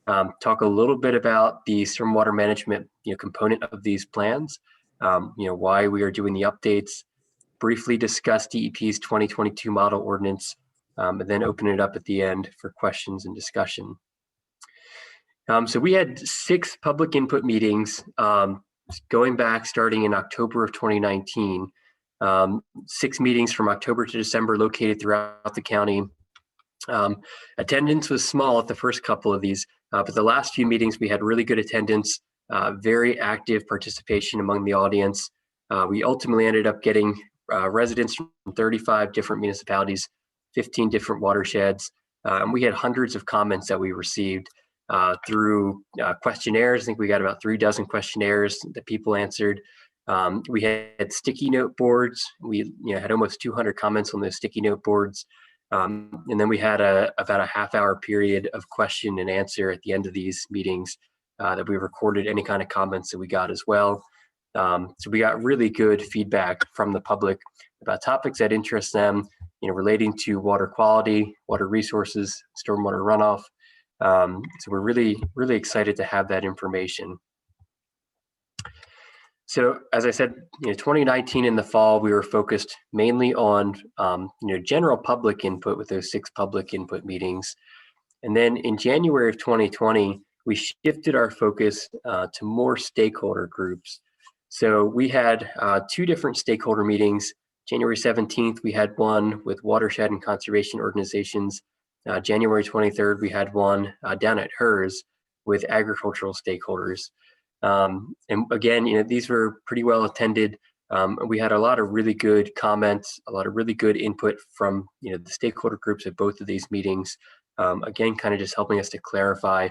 D: Talk a little bit about the stormwater management component of these plans, why we are doing the updates, briefly discuss DEP's 2022 model ordinance, and then open it up at the end for questions and discussion. So we had 6 public input meetings going back starting in October of 2019. 6 meetings from October to December located throughout the county. Attendance was small at the first couple of these, but the last few meetings we had really good attendance, very active participation among the audience. We ultimately ended up getting residents from 35 different municipalities, 15 different watersheds, and we had hundreds of comments that we received through questionnaires. I think we got about 3 dozen questionnaires that people answered. We had sticky note boards. We had almost 200 comments on those sticky note boards. And then we had about a half-hour period of question and answer at the end of these meetings that we recorded any kind of comments that we got as well. So we got really good feedback from the public about topics that interest them, relating to water quality, water resources, stormwater runoff. So we're really, really excited to have that information. So as I said, 2019 in the fall, we were focused mainly on, general public input with those 6 public input meetings. And then in January of 2020, we shifted our focus to more stakeholder groups. So we had 2 different stakeholder meetings. January 17th, we had one with watershed and conservation organizations. January 23rd, we had one down at HERS with agricultural stakeholders. And again, these were pretty well attended. We had a lot of really good comments, a lot of really good input from, the stakeholder groups at both of these meetings. Again, kind of just helping us to clarify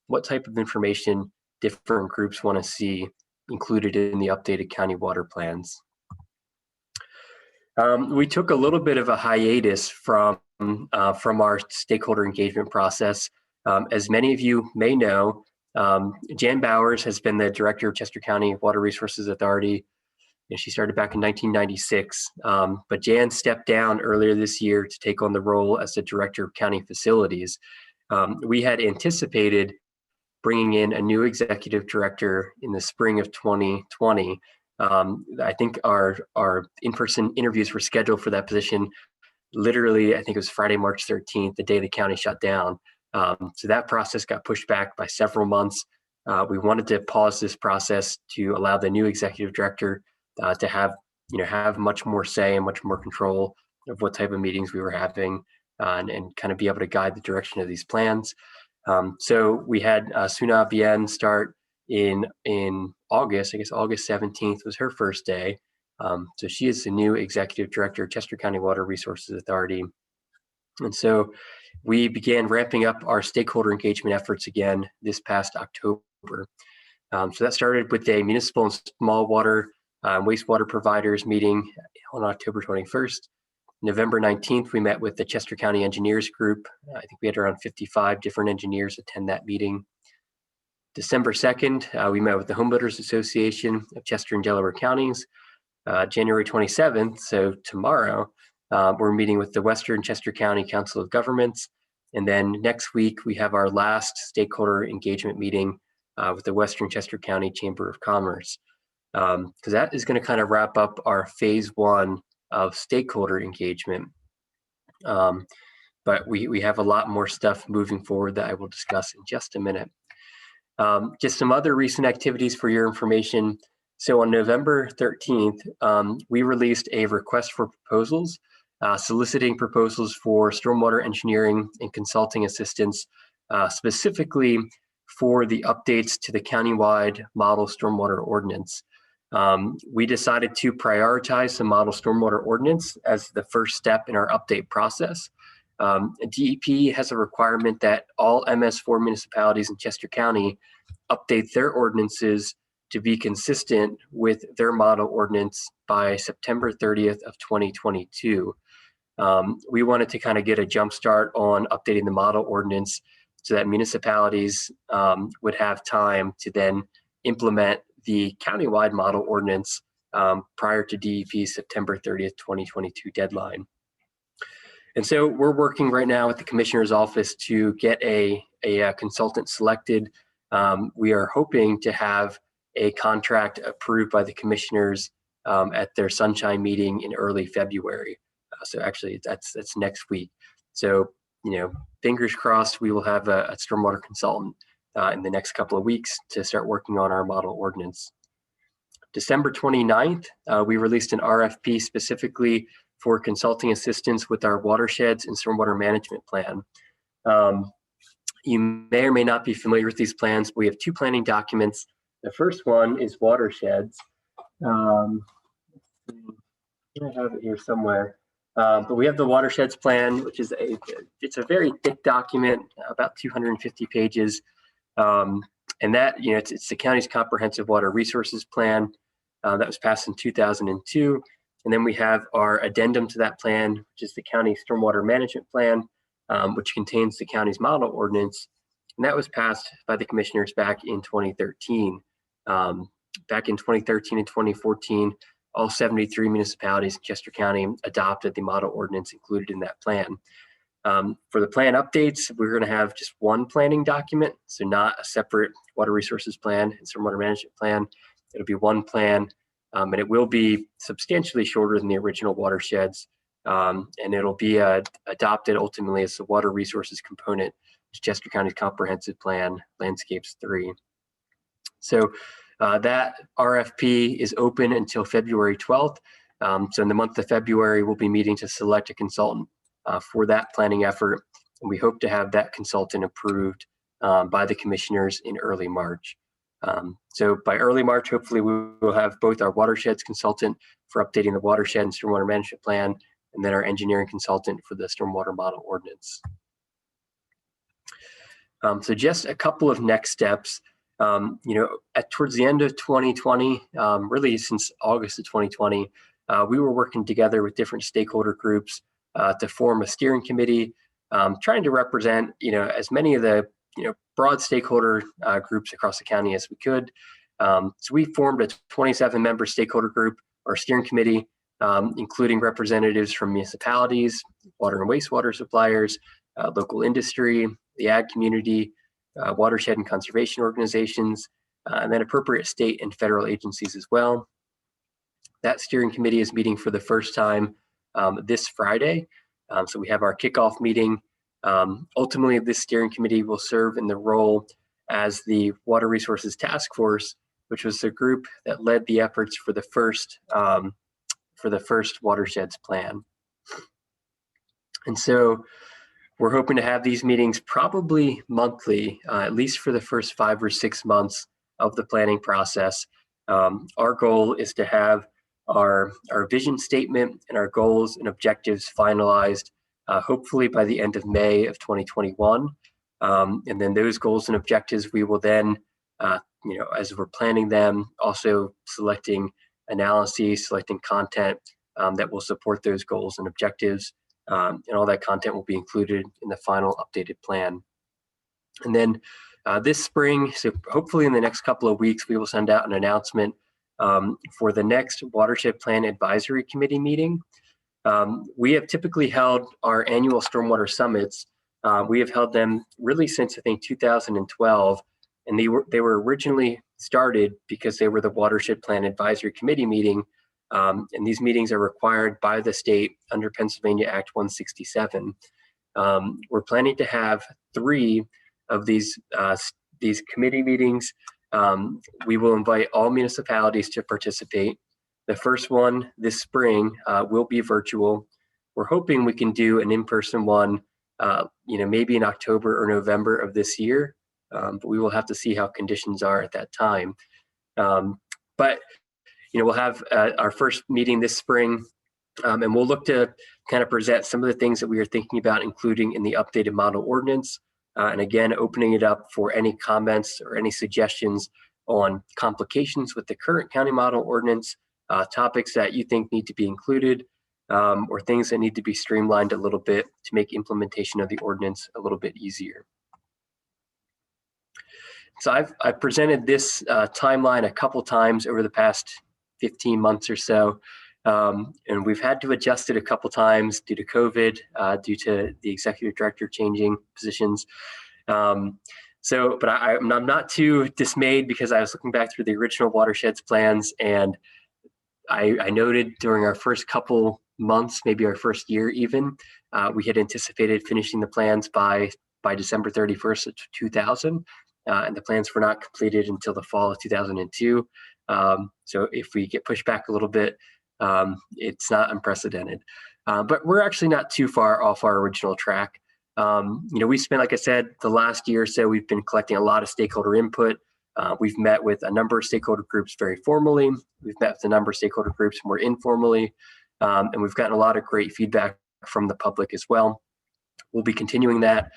D: what type of information different groups want to see included in the updated county water plans. We took a little bit of a hiatus from our stakeholder engagement process. As many of you may know, Jan Bowers has been the director of Chester County Water Resources Authority. She started back in 1996, but Jan stepped down earlier this year to take on the role as the director of county facilities. We had anticipated bringing in a new executive director in the spring of 2020. I think our in-person interviews were scheduled for that position literally, I think it was Friday, March 13th, the day the county shut down. So that process got pushed back by several months. We wanted to pause this process to allow the new executive director to have much more say and much more control of what type of meetings we were having and kind of be able to guide the direction of these plans. So we had Suna Bien start in August. I guess August 17th was her first day. So she is the new executive director of Chester County Water Resources Authority. And so we began ramping up our stakeholder engagement efforts again this past October. So that started with a municipal and small water wastewater providers meeting on October 21st. November 19th, we met with the Chester County Engineers Group. I think we had around 55 different engineers attend that meeting. December 2nd, we met with the Home Builders Association of Chester and Delaware Counties. January 27th, so tomorrow, we're meeting with the Western Chester County Council of Governments. And then next week, we have our last stakeholder engagement meeting with the Western Chester County Chamber of Commerce. Because that is going to kind of wrap up our phase 1 of stakeholder engagement. But we have a lot more stuff moving forward that I will discuss in just a minute. Just some other recent activities for your information. So on November 13th, we released a request for proposals, soliciting proposals for stormwater engineering and consulting assistance, specifically for the updates to the countywide model stormwater ordinance. We decided to prioritize the model stormwater ordinance as the first step in our update process. DEP has a requirement that all MS4 municipalities in Chester County update their ordinances to be consistent with their model ordinance by September 30th of 2022. We wanted to kind of get a jump start on updating the model ordinance so that municipalities would have time to then implement the countywide model ordinance prior to DEP's September 30th, 2022 deadline. And so we're working right now with the Commissioner's Office to get a consultant selected. We are hoping to have a contract approved by the commissioners at their sunshine meeting in early February. So actually that's next week. So, fingers crossed we will have a stormwater consultant in the next couple of weeks to start working on our model ordinance. December 29th, we released an RFP specifically for consulting assistance with our watersheds and stormwater management plan. You may or may not be familiar with these plans. We have 2 planning documents. The first one is watersheds. I have it here somewhere. But we have the watersheds plan, which is it's a very thick document, about 250 pages. And that, it's the county's comprehensive water resources plan that was passed in 2002. And then we have our addendum to that plan, which is the county stormwater management plan, which contains the county's model ordinance. And that was passed by the commissioners back in 2013. Back in 2013 and 2014, all 73 municipalities in Chester County adopted the model ordinance included in that plan. For the plan updates, we're going to have just one planning document, so not a separate water resources plan and stormwater management plan. It'll be one plan, and it will be substantially shorter than the original watersheds, and it'll be adopted ultimately as the water resources component to Chester County's comprehensive plan, Landscapes 3. So that RFP is open until February 12th. So in the month of February, we'll be meeting to select a consultant for that planning effort. And we hope to have that consultant approved by the commissioners in early March. So by early March, hopefully we will have both our watersheds consultant for updating the watershed and stormwater management plan, and then our engineering consultant for the stormwater model ordinance. So just a couple of next steps. Towards the end of 2020, really since August of 2020, we were working together with different stakeholder groups to form a steering committee, trying to represent, as many of the, broad stakeholder groups across the county as we could. So we formed a 27-member stakeholder group or steering committee, including representatives from municipalities, water and wastewater suppliers, local industry, the ag community, watershed and conservation organizations, and then appropriate state and federal agencies as well. That steering committee is meeting for the first time this Friday. So we have our kickoff meeting. Ultimately, this steering committee will serve in the role as the Water Resources Task Force, which was the group that led the efforts for the first watersheds plan. And so we're hoping to have these meetings probably monthly, at least for the first 5 or 6 months of the planning process. Our goal is to have our vision statement and our goals and objectives finalized, hopefully by the end of May of 2021. And then those goals and objectives, we will then, as we're planning them, also selecting analyses, selecting content, that will support those goals and objectives. And all that content will be included in the final updated plan. And then this spring, so hopefully in the next couple of weeks, we will send out an announcement for the next Watershed Plan Advisory Committee meeting. We have typically held our annual stormwater summits. We have held them really since, I think, 2012, and they were originally started because they were the Watershed Plan Advisory Committee meeting, and these meetings are required by the state under Pennsylvania Act 167. We're planning to have 3 of these committee meetings. We will invite all municipalities to participate. The first one this spring will be virtual. We're hoping we can do an in-person one, maybe in October or November of this year, but we will have to see how conditions are at that time. But we'll have our first meeting this spring, and we'll look to kind of present some of the things that we are thinking about including in the updated model ordinance. And again, opening it up for any comments or any suggestions on complications with the current county model ordinance, topics that you think need to be included, or things that need to be streamlined a little bit to make implementation of the ordinance a little bit easier. So I've presented this timeline a couple times over the past 15 months or so, and we've had to adjust it a couple times due to COVID, due to the executive director changing positions. But I'm not too dismayed, because I was looking back through the original watersheds plans, and I noted during our first couple months, maybe our first year even, we had anticipated finishing the plans by December 31st of 2000, and the plans were not completed until the fall of 2002. So if we get pushed back a little bit, it's not unprecedented. But we're actually not too far off our original track. We spent, like I said, the last year or so, we've been collecting a lot of stakeholder input. We've met with a number of stakeholder groups very formally. We've met with a number of stakeholder groups more informally. And we've gotten a lot of great feedback from the public as well. We'll be continuing that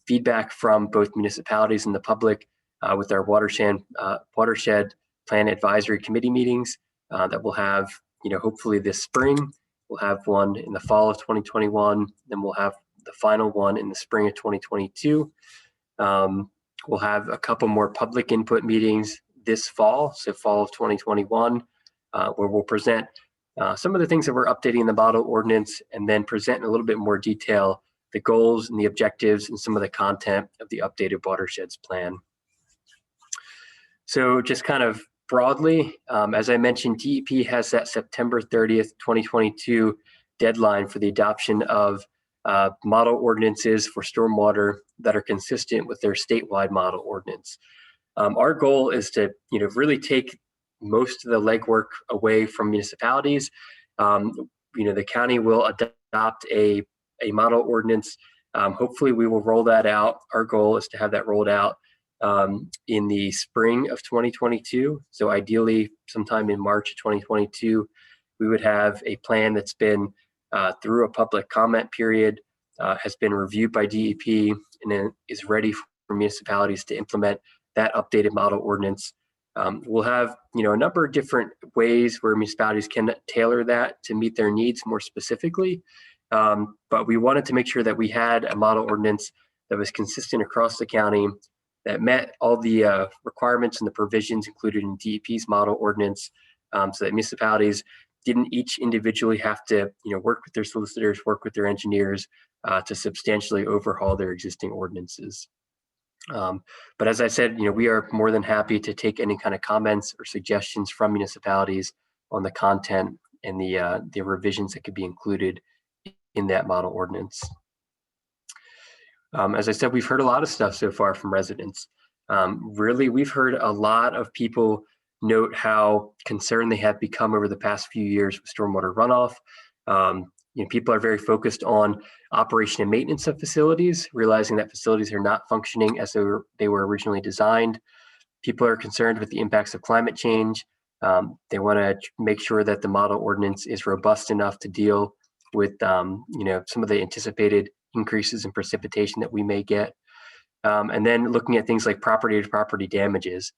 D: feedback from both municipalities and the public with our watershed plan advisory committee meetings that we'll have, hopefully this spring. We'll have one in the fall of 2021. Then we'll have the final one in the spring of 2022. We'll have a couple more public input meetings this fall, so fall of 2021, where we'll present some of the things that we're updating in the model ordinance, and then present in a little bit more detail the goals and the objectives and some of the content of the updated watersheds plan. So just kind of broadly, as I mentioned, DEP has that September 30th, 2022 deadline for the adoption of model ordinances for stormwater that are consistent with their statewide model ordinance. Our goal is to, really take most of the legwork away from municipalities. The county will adopt a model ordinance. Hopefully we will roll that out. Our goal is to have that rolled out in the spring of 2022. So ideally sometime in March of 2022, we would have a plan that's been through a public comment period, has been reviewed by DEP, and then is ready for municipalities to implement that updated model ordinance. We'll have, a number of different ways where municipalities can tailor that to meet their needs more specifically. But we wanted to make sure that we had a model ordinance that was consistent across the county, that met all the requirements and the provisions included in DEP's model ordinance, so that municipalities didn't each individually have to, work with their solicitors, work with their engineers to substantially overhaul their existing ordinances. But as I said, we are more than happy to take any kind of comments or suggestions from municipalities on the content and the revisions that could be included in that model ordinance. As I said, we've heard a lot of stuff so far from residents. Really, we've heard a lot of people note how concerned they have become over the past few years with stormwater runoff. People are very focused on operation and maintenance of facilities, realizing that facilities are not functioning as they were originally designed. People are concerned with the impacts of climate change. They want to make sure that the model ordinance is robust enough to deal with some of the anticipated increases in precipitation that we may get. And then looking at things like property to property damages.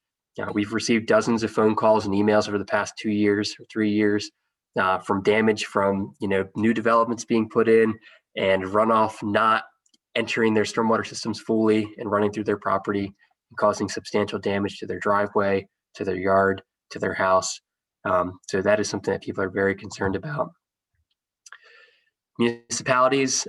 D: We've received dozens of phone calls and emails over the past 2 years or 3 years from damage from new developments being put in and runoff not entering their stormwater systems fully and running through their property and causing substantial damage to their driveway, to their yard, to their house. So that is something that people are very concerned about. Municipalities,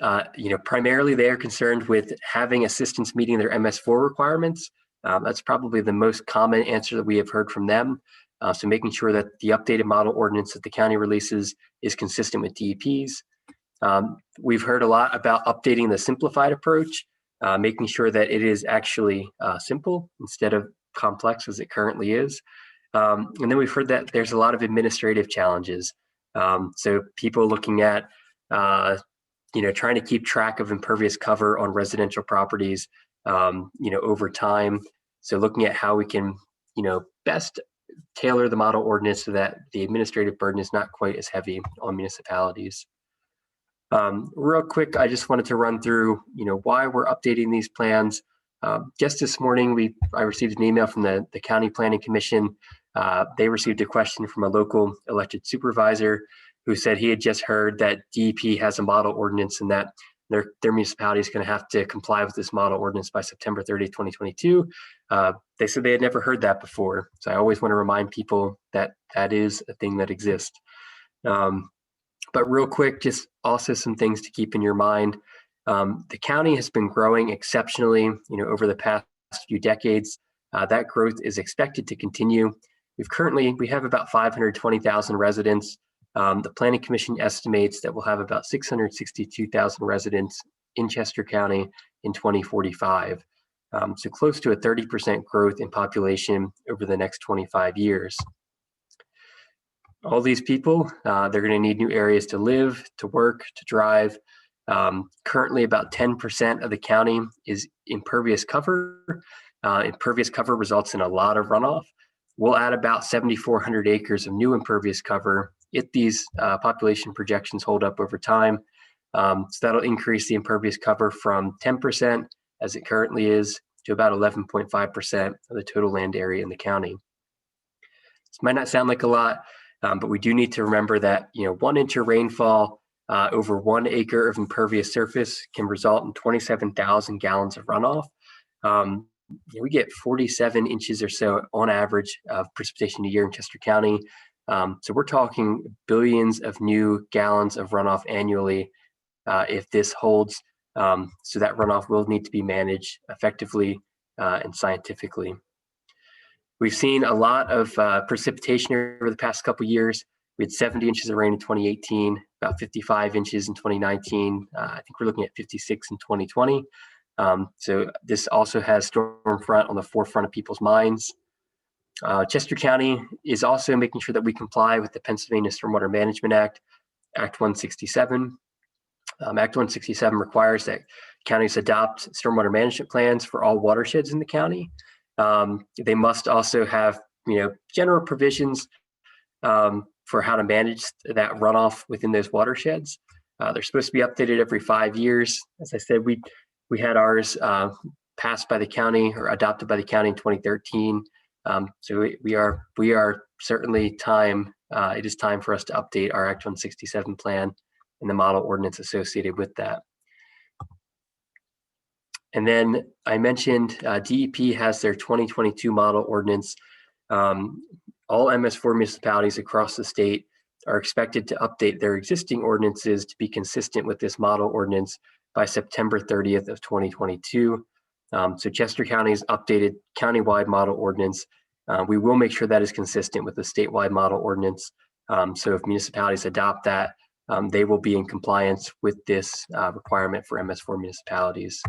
D: primarily they are concerned with having assistance meeting their MS4 requirements. That's probably the most common answer that we have heard from them. So making sure that the updated model ordinance that the county releases is consistent with DEP's. We've heard a lot about updating the simplified approach, making sure that it is actually simple instead of complex as it currently is. And then we've heard that there's a lot of administrative challenges. So people looking at, trying to keep track of impervious cover on residential properties, over time. So looking at how we can, best tailor the model ordinance so that the administrative burden is not quite as heavy on municipalities. Real quick, I just wanted to run through, why we're updating these plans. Just this morning, I received an email from the County Planning Commission. They received a question from a local elected supervisor who said he had just heard that DEP has a model ordinance and that their municipality is going to have to comply with this model ordinance by September 30th, 2022. They said they had never heard that before. So I always want to remind people that that is a thing that exists. But real quick, just also some things to keep in your mind. The county has been growing exceptionally, over the past few decades. That growth is expected to continue. We have about 520,000 residents. The Planning Commission estimates that we'll have about 662,000 residents in Chester County in 2045. So close to a 30% growth in population over the next 25 years. All these people, they're going to need new areas to live, to work, to drive. Currently, about 10% of the county is impervious cover. Impervious cover results in a lot of runoff. We'll add about 7,400 acres of new impervious cover if these population projections hold up over time. So that'll increase the impervious cover from 10%, as it currently is, to about 11.5% of the total land area in the county. This might not sound like a lot, but we do need to remember that 1 inch of rainfall over 1 acre of impervious surface can result in 27,000 gallons of runoff. We get 47 inches or so on average of precipitation a year in Chester County. So we're talking billions of new gallons of runoff annually if this holds. So that runoff will need to be managed effectively and scientifically. We've seen a lot of precipitation over the past couple of years. We had 70 inches of rain in 2018, about 55 inches in 2019. I think we're looking at 56 in 2020. So this also has storm front on the forefront of people's minds. Chester County is also making sure that we comply with the Pennsylvania Stormwater Management Act, Act 167. Act 167 requires that counties adopt stormwater management plans for all watersheds in the county. They must also have, general provisions for how to manage that runoff within those watersheds. They're supposed to be updated every 5 years. As I said, we had ours passed by the county or adopted by the county in 2013. So we are certainly time. It is time for us to update our Act 167 plan and the model ordinance associated with that. And then I mentioned DEP has their 2022 model ordinance. All MS4 municipalities across the state are expected to update their existing ordinances to be consistent with this model ordinance by September 30th of 2022. So Chester County's updated countywide model ordinance, we will make sure that is consistent with the statewide model ordinance. So if municipalities adopt that, they will be in compliance with this requirement for MS4 municipalities.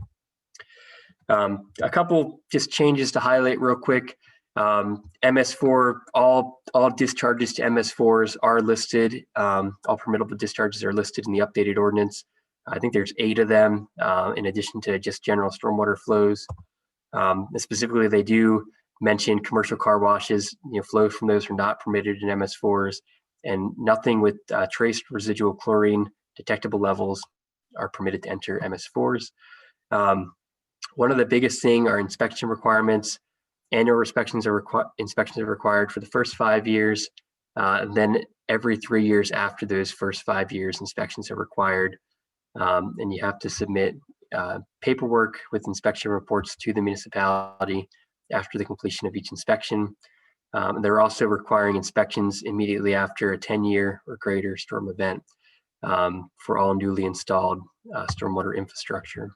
D: A couple just changes to highlight real quick. MS4, all discharges to MS4s are listed. All permittable discharges are listed in the updated ordinance. I think there's 8 of them in addition to just general stormwater flows. Specifically, they do mention commercial car washes. Flows from those are not permitted in MS4s, and nothing with trace residual chlorine detectable levels are permitted to enter MS4s. One of the biggest thing are inspection requirements. Annual inspections are required for the first 5 years. Then every 3 years after those first 5 years, inspections are required. And you have to submit paperwork with inspection reports to the municipality after the completion of each inspection. They're also requiring inspections immediately after a 10-year or greater storm event for all newly installed stormwater infrastructure.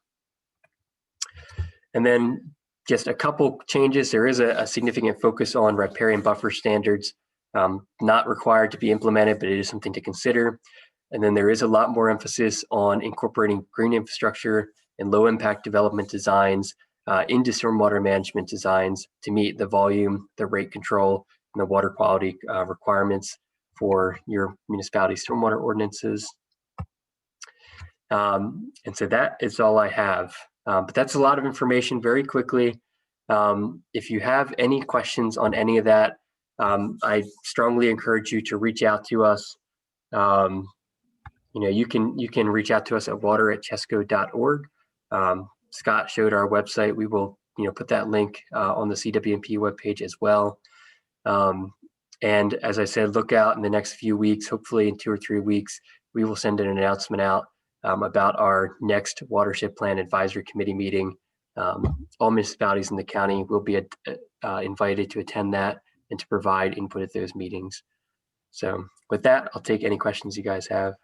D: And then just a couple changes. There is a significant focus on riparian buffer standards, not required to be implemented, but it is something to consider. And then there is a lot more emphasis on incorporating green infrastructure and low impact development designs into stormwater management designs to meet the volume, the rate control, and the water quality requirements for your municipality stormwater ordinances. And so that is all I have. But that's a lot of information very quickly. If you have any questions on any of that, I strongly encourage you to reach out to us. You can reach out to us at water@chesco.org. Scott showed our website. We will put that link on the CWMP webpage as well. And as I said, look out in the next few weeks, hopefully in 2 or 3 weeks, we will send an announcement out about our next watershed plan advisory committee meeting. All municipalities in the county will be invited to attend that and to provide input at those meetings. So with that, I'll take any questions you guys have.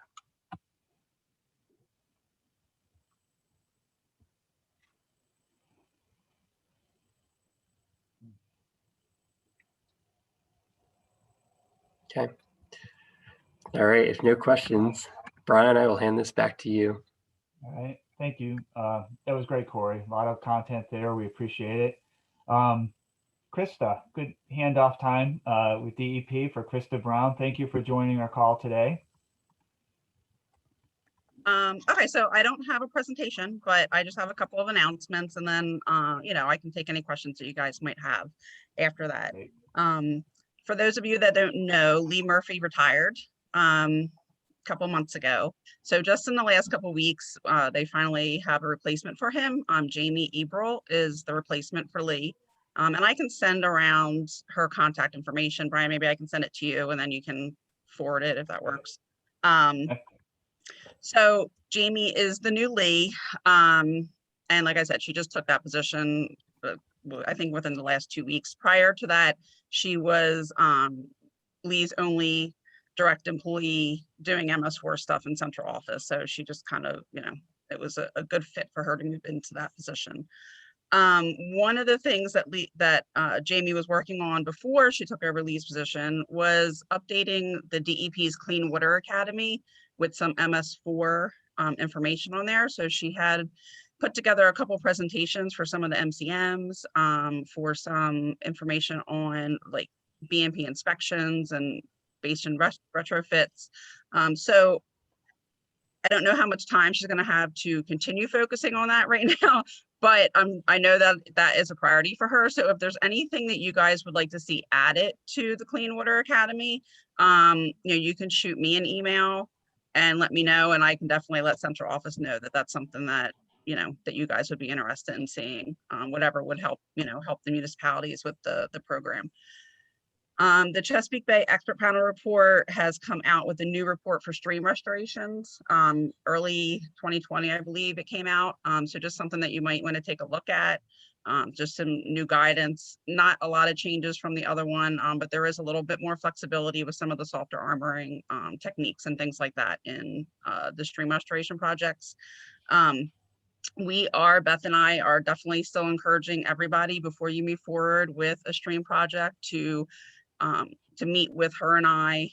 D: Okay. All right. If no questions, Brian, I will hand this back to you.
A: All right. Thank you. That was great, Corey. A lot of content there. We appreciate it. Krista, good handoff time with DEP for Krista Brown. Thank you for joining our call today.
F: Okay, so I don't have a presentation, but I just have a couple of announcements, and then I can take any questions that you guys might have after that.
A: Great.
F: For those of you that don't know, Lee Murphy retired a couple months ago. So just in the last couple weeks, they finally have a replacement for him. Jamie Ebrel is the replacement for Lee. And I can send around her contact information. Brian, maybe I can send it to you and then you can forward it if that works. So Jamie is the new Lee. And like I said, she just took that position, I think within the last 2 weeks. Prior to that, she was Lee's only direct employee doing MS4 stuff in central office. So she just kind of, it was a good fit for her to move into that position. One of the things that Jamie was working on before she took over Lee's position was updating the DEP's Clean Water Academy with some MS4 information on there. So she had put together a couple presentations for some of the MCMs, for some information on like BMP inspections and basin retrofits. So I don't know how much time she's going to have to continue focusing on that right now, but I know that that is a priority for her. So if there's anything that you guys would like to see added to the Clean Water Academy, you can shoot me an email and let me know, and I can definitely let central office know that that's something that that you guys would be interested in seeing. Whatever would help help the municipalities with the program. The Chesapeake Bay Expert Panel report has come out with a new report for stream restorations. Early 2020, I believe it came out. So just something that you might want to take a look at. Just some new guidance, not a lot of changes from the other one, but there is a little bit more flexibility with some of the softer armoring techniques and things like that in the stream restoration projects. Beth and I are definitely still encouraging everybody before you move forward with a stream project to meet with her and I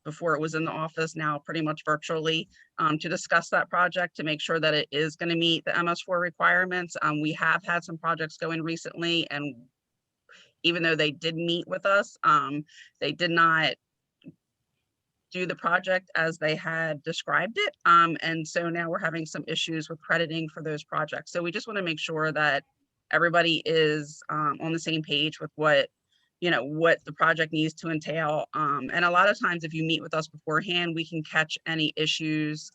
F: before it was in the office, now pretty much virtually, to discuss that project to make sure that it is going to meet the MS4 requirements. We have had some projects go in recently, and even though they did meet with us, they did not do the project as they had described it. And so now we're having some issues with crediting for those projects. So we just want to make sure that everybody is on the same page with what the project needs to entail. And a lot of times if you meet with us beforehand, we can catch any issues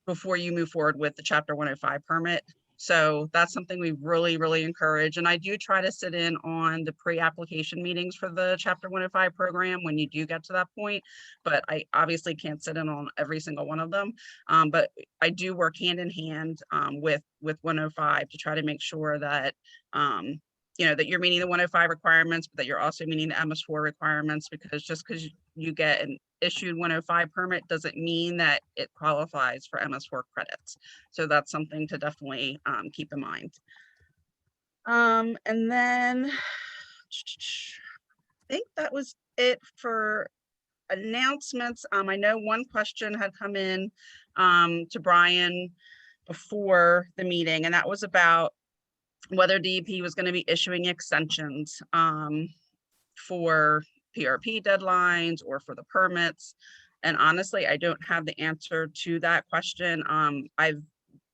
F: before you move forward with the Chapter 105 permit. So that's something we really, really encourage. And I do try to sit in on the pre-application meetings for the Chapter 105 program when you do get to that point. But I obviously can't sit in on every single one of them. But I do work hand in hand with 105 to try to make sure that that you're meeting the 105 requirements, but that you're also meeting the MS4 requirements, because just because you get an issued 105 permit doesn't mean that it qualifies for MS4 credits. So that's something to definitely keep in mind. And then I think that was it for announcements. I know one question had come in to Brian before the meeting, and that was about whether DEP was going to be issuing extensions for PRP deadlines or for the permits. And honestly, I don't have the answer to that question. I've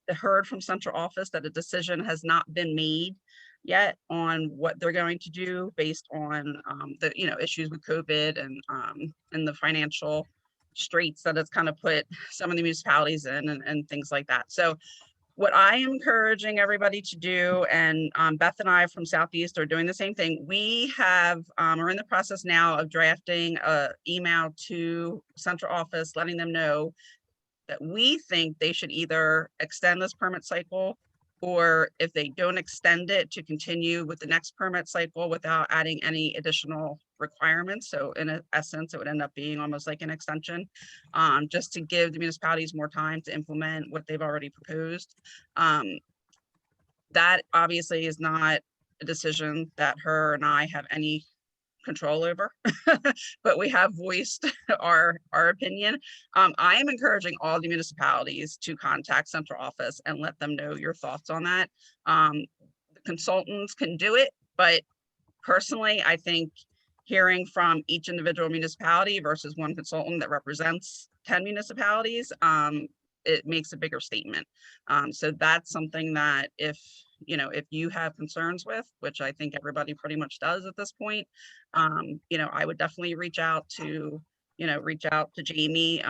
F: heard from central office that a decision has not been made yet on what they're going to do based on the issues with COVID and the financial straits that it's kind of put some of the municipalities in and things like that. So what I am encouraging everybody to do, and Beth and I from Southeast are doing the same thing. We have are in the process now of drafting an email to central office, letting them know that we think they should either extend this permit cycle, or if they don't extend it, to continue with the next permit cycle without adding any additional requirements. So in essence, it would end up being almost like an extension, just to give the municipalities more time to implement what they've already proposed. That obviously is not a decision that her and I have any control over, but we have voiced our opinion. I am encouraging all the municipalities to contact central office and let them know your thoughts on that. The consultants can do it, but personally, I think hearing from each individual municipality versus one consultant that represents 10 municipalities, it makes a bigger statement. So that's something that if you have concerns with, which I think everybody pretty much does at this point, I would definitely reach out to Jamie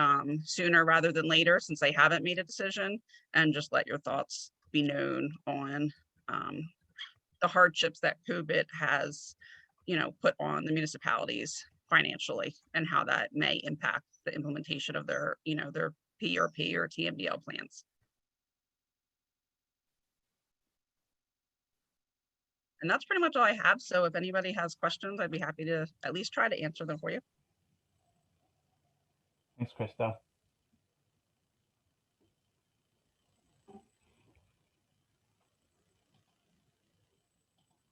F: sooner rather than later, since they haven't made a decision, and just let your thoughts be known on the hardships that COVID has, put on the municipalities financially, and how that may impact the implementation of their PRP or TMDL plans. And that's pretty much all I have. So if anybody has questions, I'd be happy to at least try to answer them for you.
A: Thanks, Krista.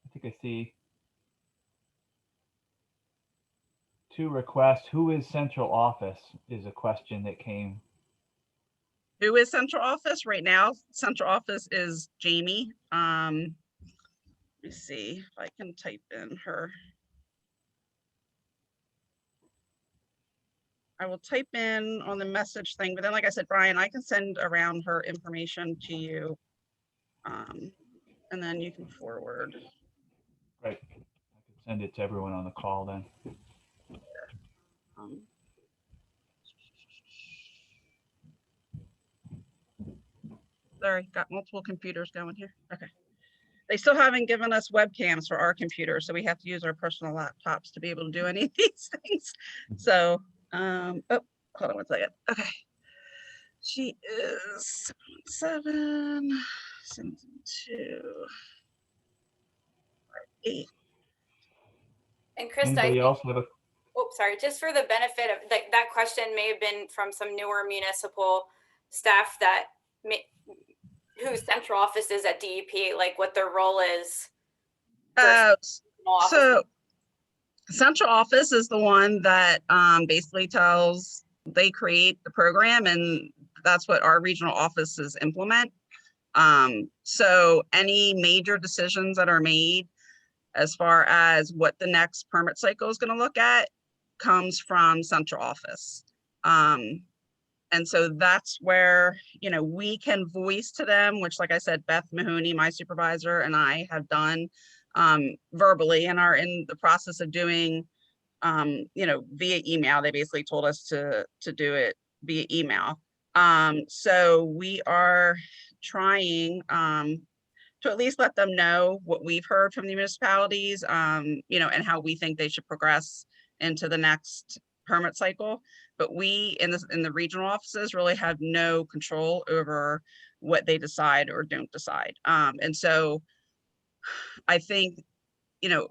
A: I think I see 2 requests. Who is central office is a question that came.
F: Who is central office right now? Central office is Jamie. Let me see if I can type in her. I will type in on the message thing, but then like I said, Brian, I can send around her information to you. And then you can forward.
A: Right. I could send it to everyone on the call then.
F: Sorry, got multiple computers going here. Okay. They still haven't given us webcams for our computers, so we have to use our personal laptops to be able to do any of these things. So, oh, hold on one second. Okay. She is 7, 2, 8.
E: And Krista,
A: Anybody else have a?
E: oh, sorry, just for the benefit of that question may have been from some newer municipal staff that whose central office is at DEP, like what their role is.
F: So central office is the one that basically they create the program, and that's what our regional offices implement. So any major decisions that are made as far as what the next permit cycle is going to look at comes from central office. And so that's where, we can voice to them, which, like I said, Beth Mahoney, my supervisor, and I have done verbally, and are in the process of doing, via email. They basically told us to do it via email. So we are trying to at least let them know what we've heard from the municipalities, you know, and how we think they should progress into the next permit cycle. But we in the regional offices really have no control over what they decide or don't decide. And so I think, you know,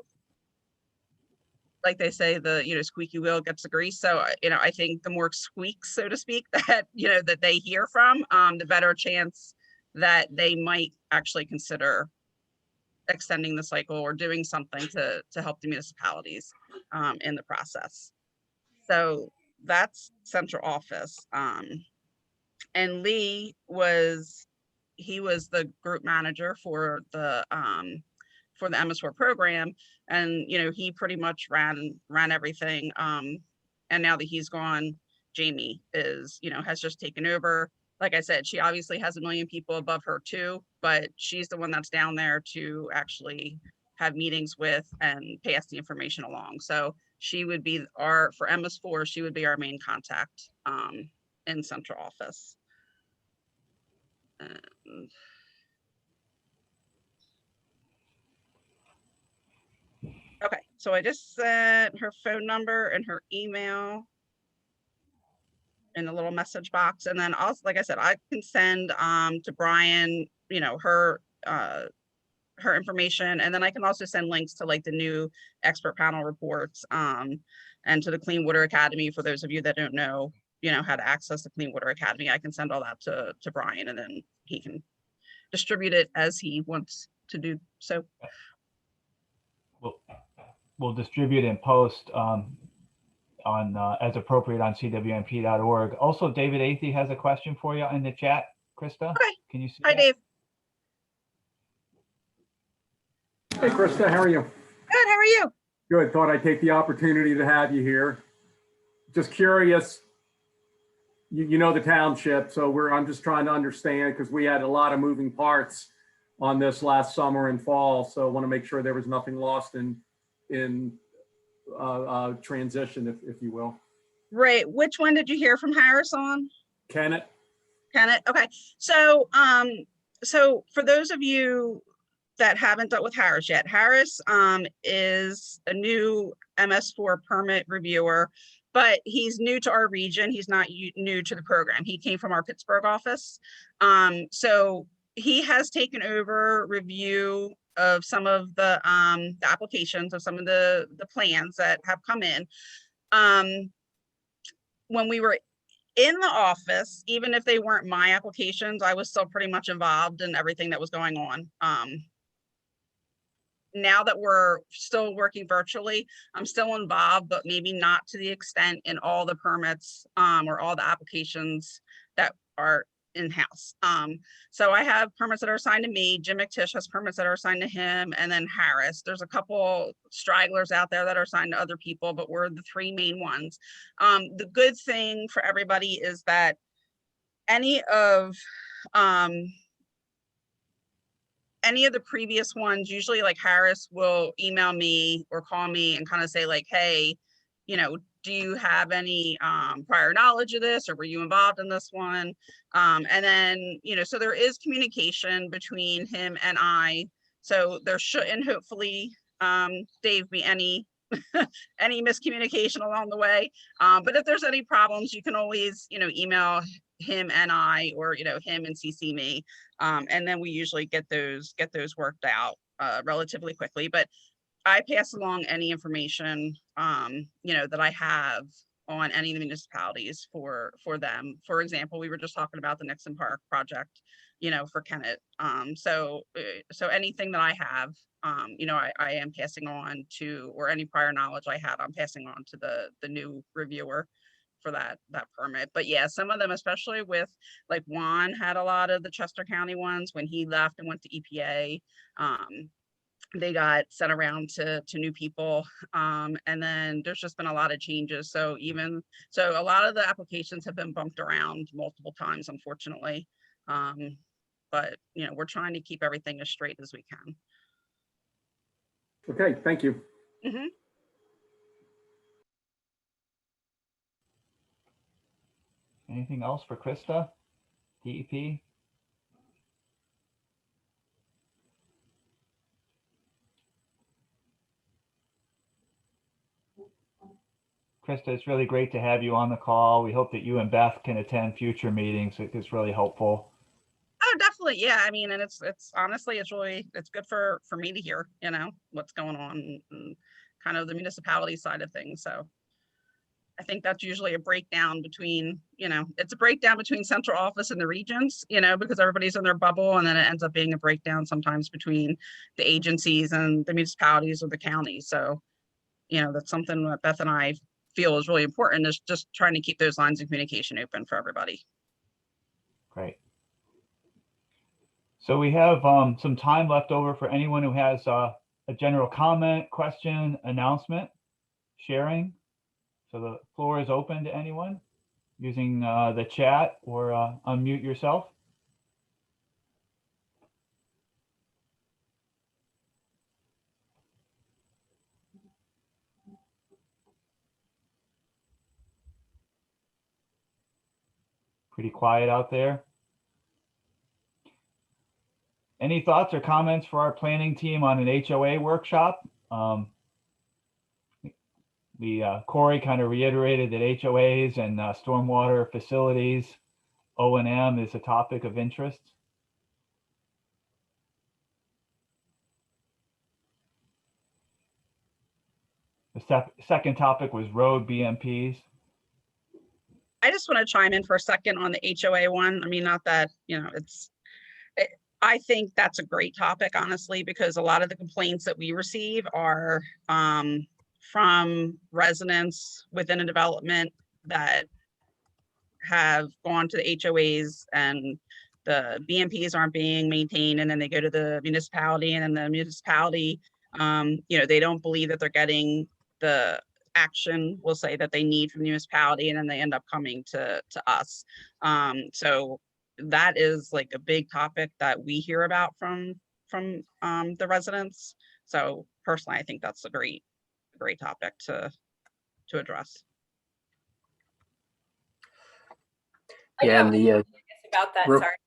F: like they say, the, you know, squeaky wheel gets the grease. So, you know, I think the more squeaks, so to speak, that, you know, that they hear from, the better chance that they might actually consider extending the cycle or doing something to help the municipalities in the process. So that's central office. And Lee was, he was the group manager for the MS4 program. And, you know, he pretty much ran everything. And now that he's gone, Jamie is, you know, has just taken over. Like I said, she obviously has a million people above her too, but she's the one that's down there to actually have meetings with and pass the information along. So she would be our, for MS4, she would be our main contact in central office. And okay, so I just sent her phone number and her email in the little message box. And then also, like I said, I can send to Brian, you know, her information. And then I can also send links to like the new expert panel reports and to the Clean Water Academy. For those of you that don't know, you know, how to access the Clean Water Academy, I can send all that to Brian, and then he can distribute it as he wants to do so.
A: We'll distribute and post on as appropriate on CWMP.org. Also, David Athey has a question for you in the chat. Krista,
F: Okay.
A: can you see
F: Hi,
A: that?
F: Dave.
G: Hey, Krista, how are you?
F: Good, how are you?
G: Good. Thought I'd take the opportunity to have you here. Just curious, you know the township, so I'm just trying to understand, because we had a lot of moving parts on this last summer and fall, so I want to make sure there was nothing lost in transition, if you will.
F: Right. Which one did you hear from Harris on?
G: Kenneth?
F: Kenneth. Okay. So, so for those of you that haven't dealt with Harris yet, Harris is a new MS4 permit reviewer, but he's new to our region. He's not new to the program. He came from our Pittsburgh office. So he has taken over review of some of the applications of some of the plans that have come in. When we were in the office, even if they weren't my applications, I was still pretty much involved in everything that was going on. Now that we're still working virtually, I'm still involved, but maybe not to the extent in all the permits or all the applications that are in-house. So I have permits that are assigned to me. Jim McTish has permits that are assigned to him, and then Harris. There's a couple stragglers out there that are assigned to other people, but we're the three main ones. The good thing for everybody is that any of the previous ones, usually like Harris will email me or call me and kind of say like, hey, you know, do you have any prior knowledge of this, or were you involved in this one? And then, you know, so there is communication between him and I. So there shouldn't hopefully, Dave, be any any miscommunication along the way. But if there's any problems, you can always, you know, email him and I, or, you know, him and CC me. And then we usually get those worked out relatively quickly. But I pass along any information, you know, that I have on any of the municipalities for them. For example, we were just talking about the Nixon Park project, you know, for Kennett. So anything that I have, you know, I am passing on to, or any prior knowledge I had, I'm passing on to the new reviewer for that permit. But yeah, some of them, especially with like Juan had a lot of the Chester County ones when he left and went to EPA. They got sent around to new people. And then there's just been a lot of changes. So a lot of the applications have been bumped around multiple times, unfortunately. But, you know, we're trying to keep everything as straight as we can.
G: Okay, thank you.
F: Mm-hmm.
A: Anything else for Krista? DEP? Krista, it's really great to have you on the call. We hope that you and Beth can attend future meetings. It's really helpful.
F: Oh, definitely. Yeah. I mean, and it's honestly, it's good for me to hear, what's going on and kind of the municipality side of things. So I think that's usually a breakdown between, it's a breakdown between central office and the regions, because everybody's in their bubble, and then it ends up being a breakdown sometimes between the agencies and the municipalities or the counties. So, that's something that Beth and I feel is really important, is just trying to keep those lines of communication open for everybody.
A: Great. So we have some time left over for anyone who has a general comment, question, announcement, sharing. So the floor is open to anyone using the chat or unmute yourself. Pretty quiet out there. Any thoughts or comments for our planning team on an HOA workshop? Corey kind of reiterated that HOAs and stormwater facilities, O&M is a topic of interest. The second topic was road BMPs.
F: I just want to chime in for a second on the HOA one. I mean, not that, I think that's a great topic, honestly, because a lot of the complaints that we receive are from residents within a development that have gone to the HOAs and the BMPs aren't being maintained, and then they go to the municipality, and then the municipality, they don't believe that they're getting the action, we'll say, that they need from the municipality, and then they end up coming to us. So that is like a big topic that we hear about from the residents. So personally, I think that's a great topic to address.
D: Yeah, and the
H: about that. Sorry.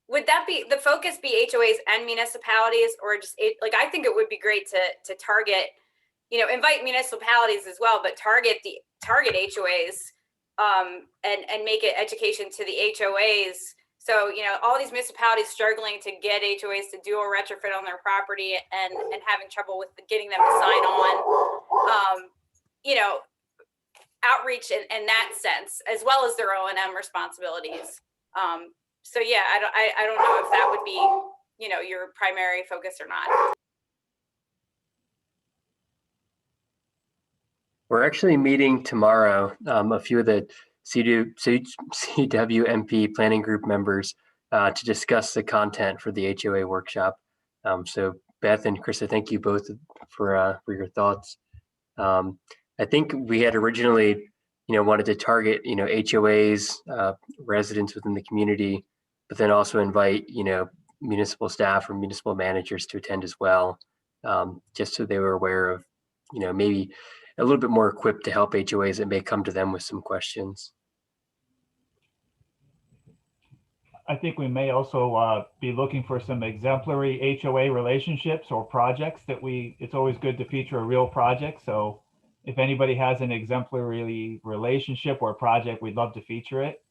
H: Would that be the focus? Be HOAs and municipalities, or just I think it would be great to target, invite municipalities as well, but target HOAs, and make it education to the HOAs. So, all these municipalities struggling to get HOAs to do a retrofit on their property and having trouble with getting them to sign on, outreach in that sense, as well as their O&M responsibilities. So yeah, I don't know if that would be, your primary focus or not.
D: We're actually meeting tomorrow, a few of the CWMP planning group members to discuss the content for the HOA workshop. So Beth and Krista, thank you both for your thoughts. I think we had originally, wanted to target, HOAs, residents within the community, but then also invite, municipal staff or municipal managers to attend as well, just so they were aware of, maybe a little bit more equipped to help HOAs that may come to them with some questions.
A: I think we may also be looking for some exemplary HOA relationships or projects that it's always good to feature a real project. So if anybody has an exemplary relationship or project, we'd love to feature it.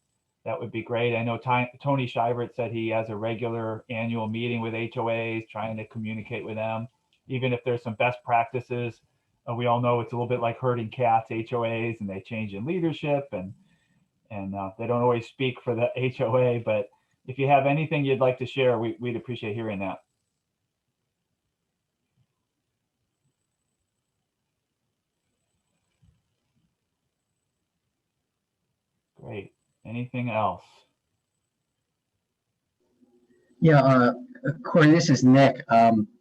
A: That would be great. I know Tony Shivert said he has a regular annual meeting with HOAs, trying to communicate with them, even if there's some best practices. We all know it's a little bit like herding cats, HOAs, and they change in leadership, and they don't always speak for the HOA. But if you have anything you'd like to share, we'd appreciate hearing that. Great. Anything else?
I: Yeah, Corey, this is Nick.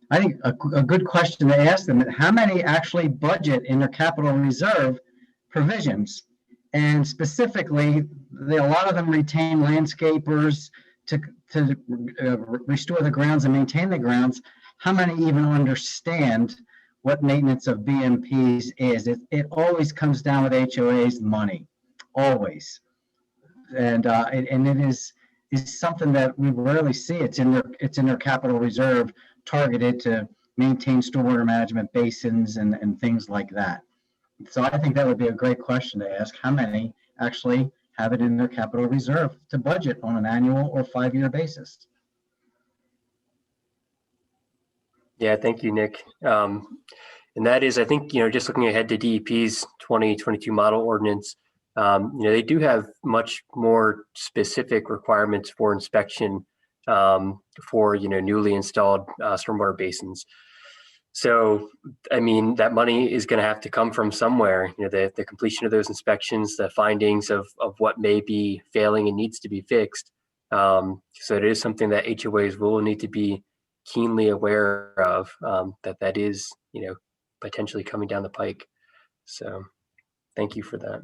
I: I think a good question to ask them: how many actually budget in their capital reserve provisions? And specifically, a lot of them retain landscapers to restore the grounds and maintain the grounds. How many even understand what maintenance of BMPs is? It always comes down with HOA's money, always. And it is something that we rarely see. It's in their capital reserve, targeted to maintain stormwater management basins and things like that. So I think that would be a great question to ask. How many actually have it in their capital reserve to budget on an annual or 5-year basis?
D: Yeah, thank you, Nick. And that is, I think, just looking ahead to DEP's 2022 model ordinance, they do have much more specific requirements for inspection for, newly installed stormwater basins. So, I mean, that money is going to have to come from somewhere, the completion of those inspections, the findings of what may be failing and needs to be fixed. So it is something that HOAs will need to be keenly aware of, that is, potentially coming down the pike. So thank you for that.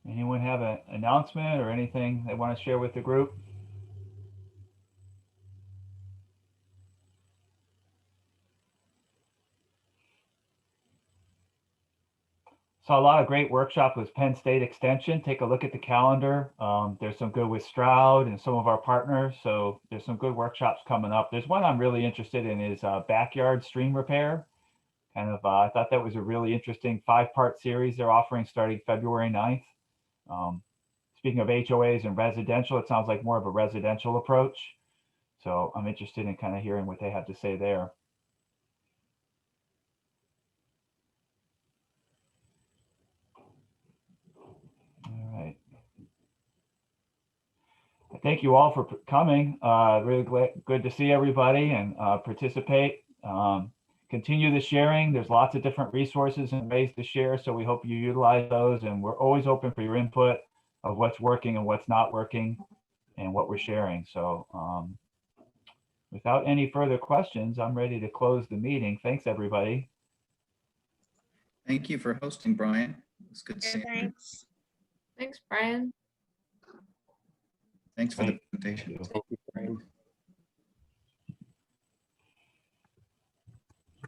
A: Anyone have an announcement or anything they want to share with the group? Saw a lot of great workshops with Penn State Extension. Take a look at the calendar. There's some good with Stroud and some of our partners. So there's some good workshops coming up. There's one I'm really interested in is backyard stream repair. I thought that was a really interesting 5-part series they're offering starting February 9th. Speaking of HOAs and residential, it sounds like more of a residential approach. So I'm interested in kind of hearing what they have to say there. All right. Thank you all for coming. Really good to see everybody and participate. Continue the sharing. There's lots of different resources and ways to share. So we hope you utilize those, and we're always open for your input of what's working and what's not working and what we're sharing. So without any further questions, I'm ready to close the meeting. Thanks, everybody.
J: Thank you for hosting, Brian. It's good to see you.
K: Thanks. Thanks, Brian.
J: Thanks for the presentation.
D: Thank you, Brian.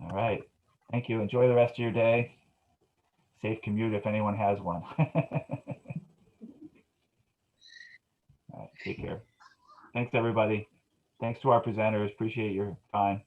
A: All right. Thank you. Enjoy the rest of your day. Safe commute if anyone has one. All right, take care. Thanks, everybody. Thanks to our presenters. Appreciate your time.